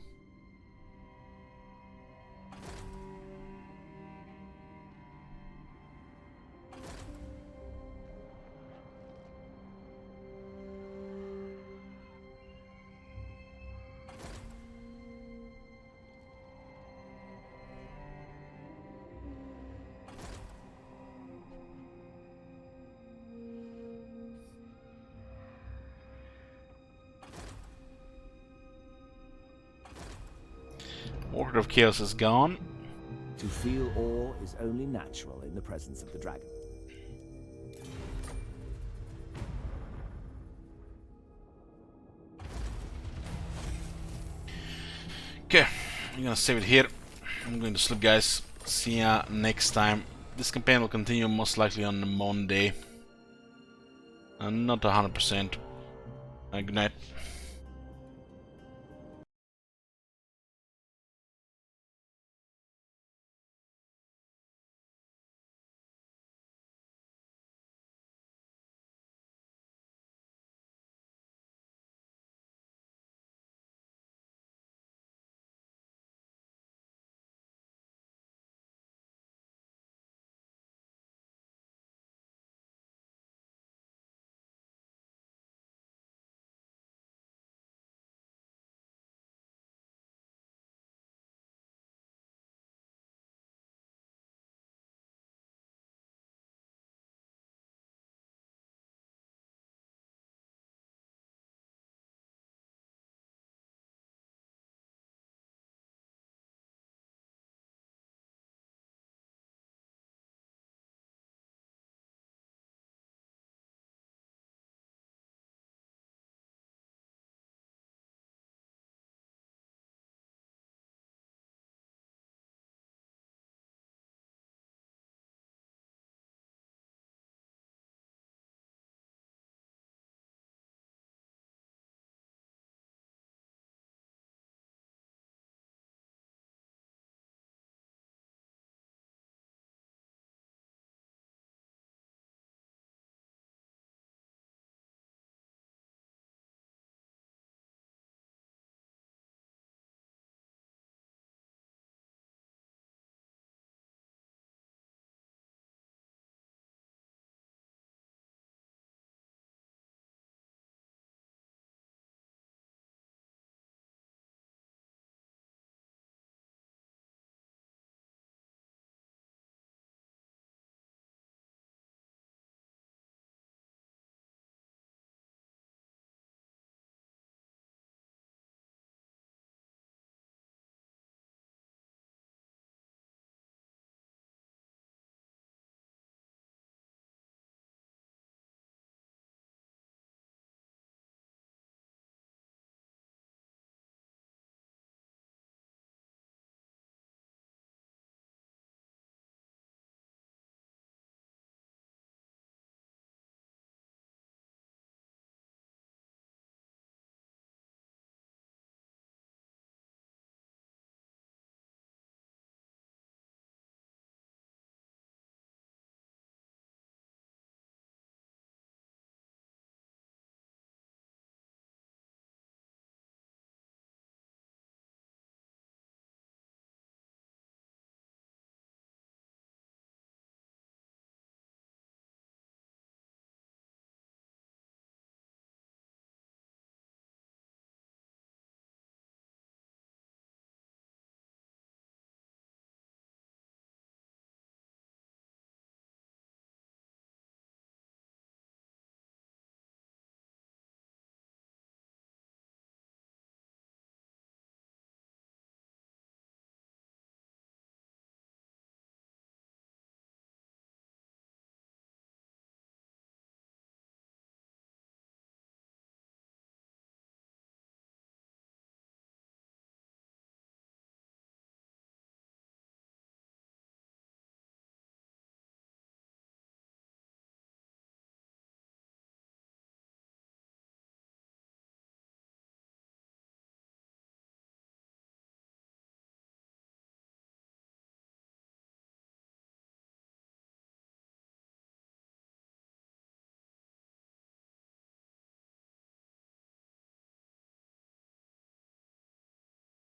Order of Chaos is gone. To feel awe is only natural in the presence of the dragon. Okay, I'm gonna save it here. I'm going to sleep, guys. See ya next time. This campaign will continue most likely on Monday. Not 100%. Good night.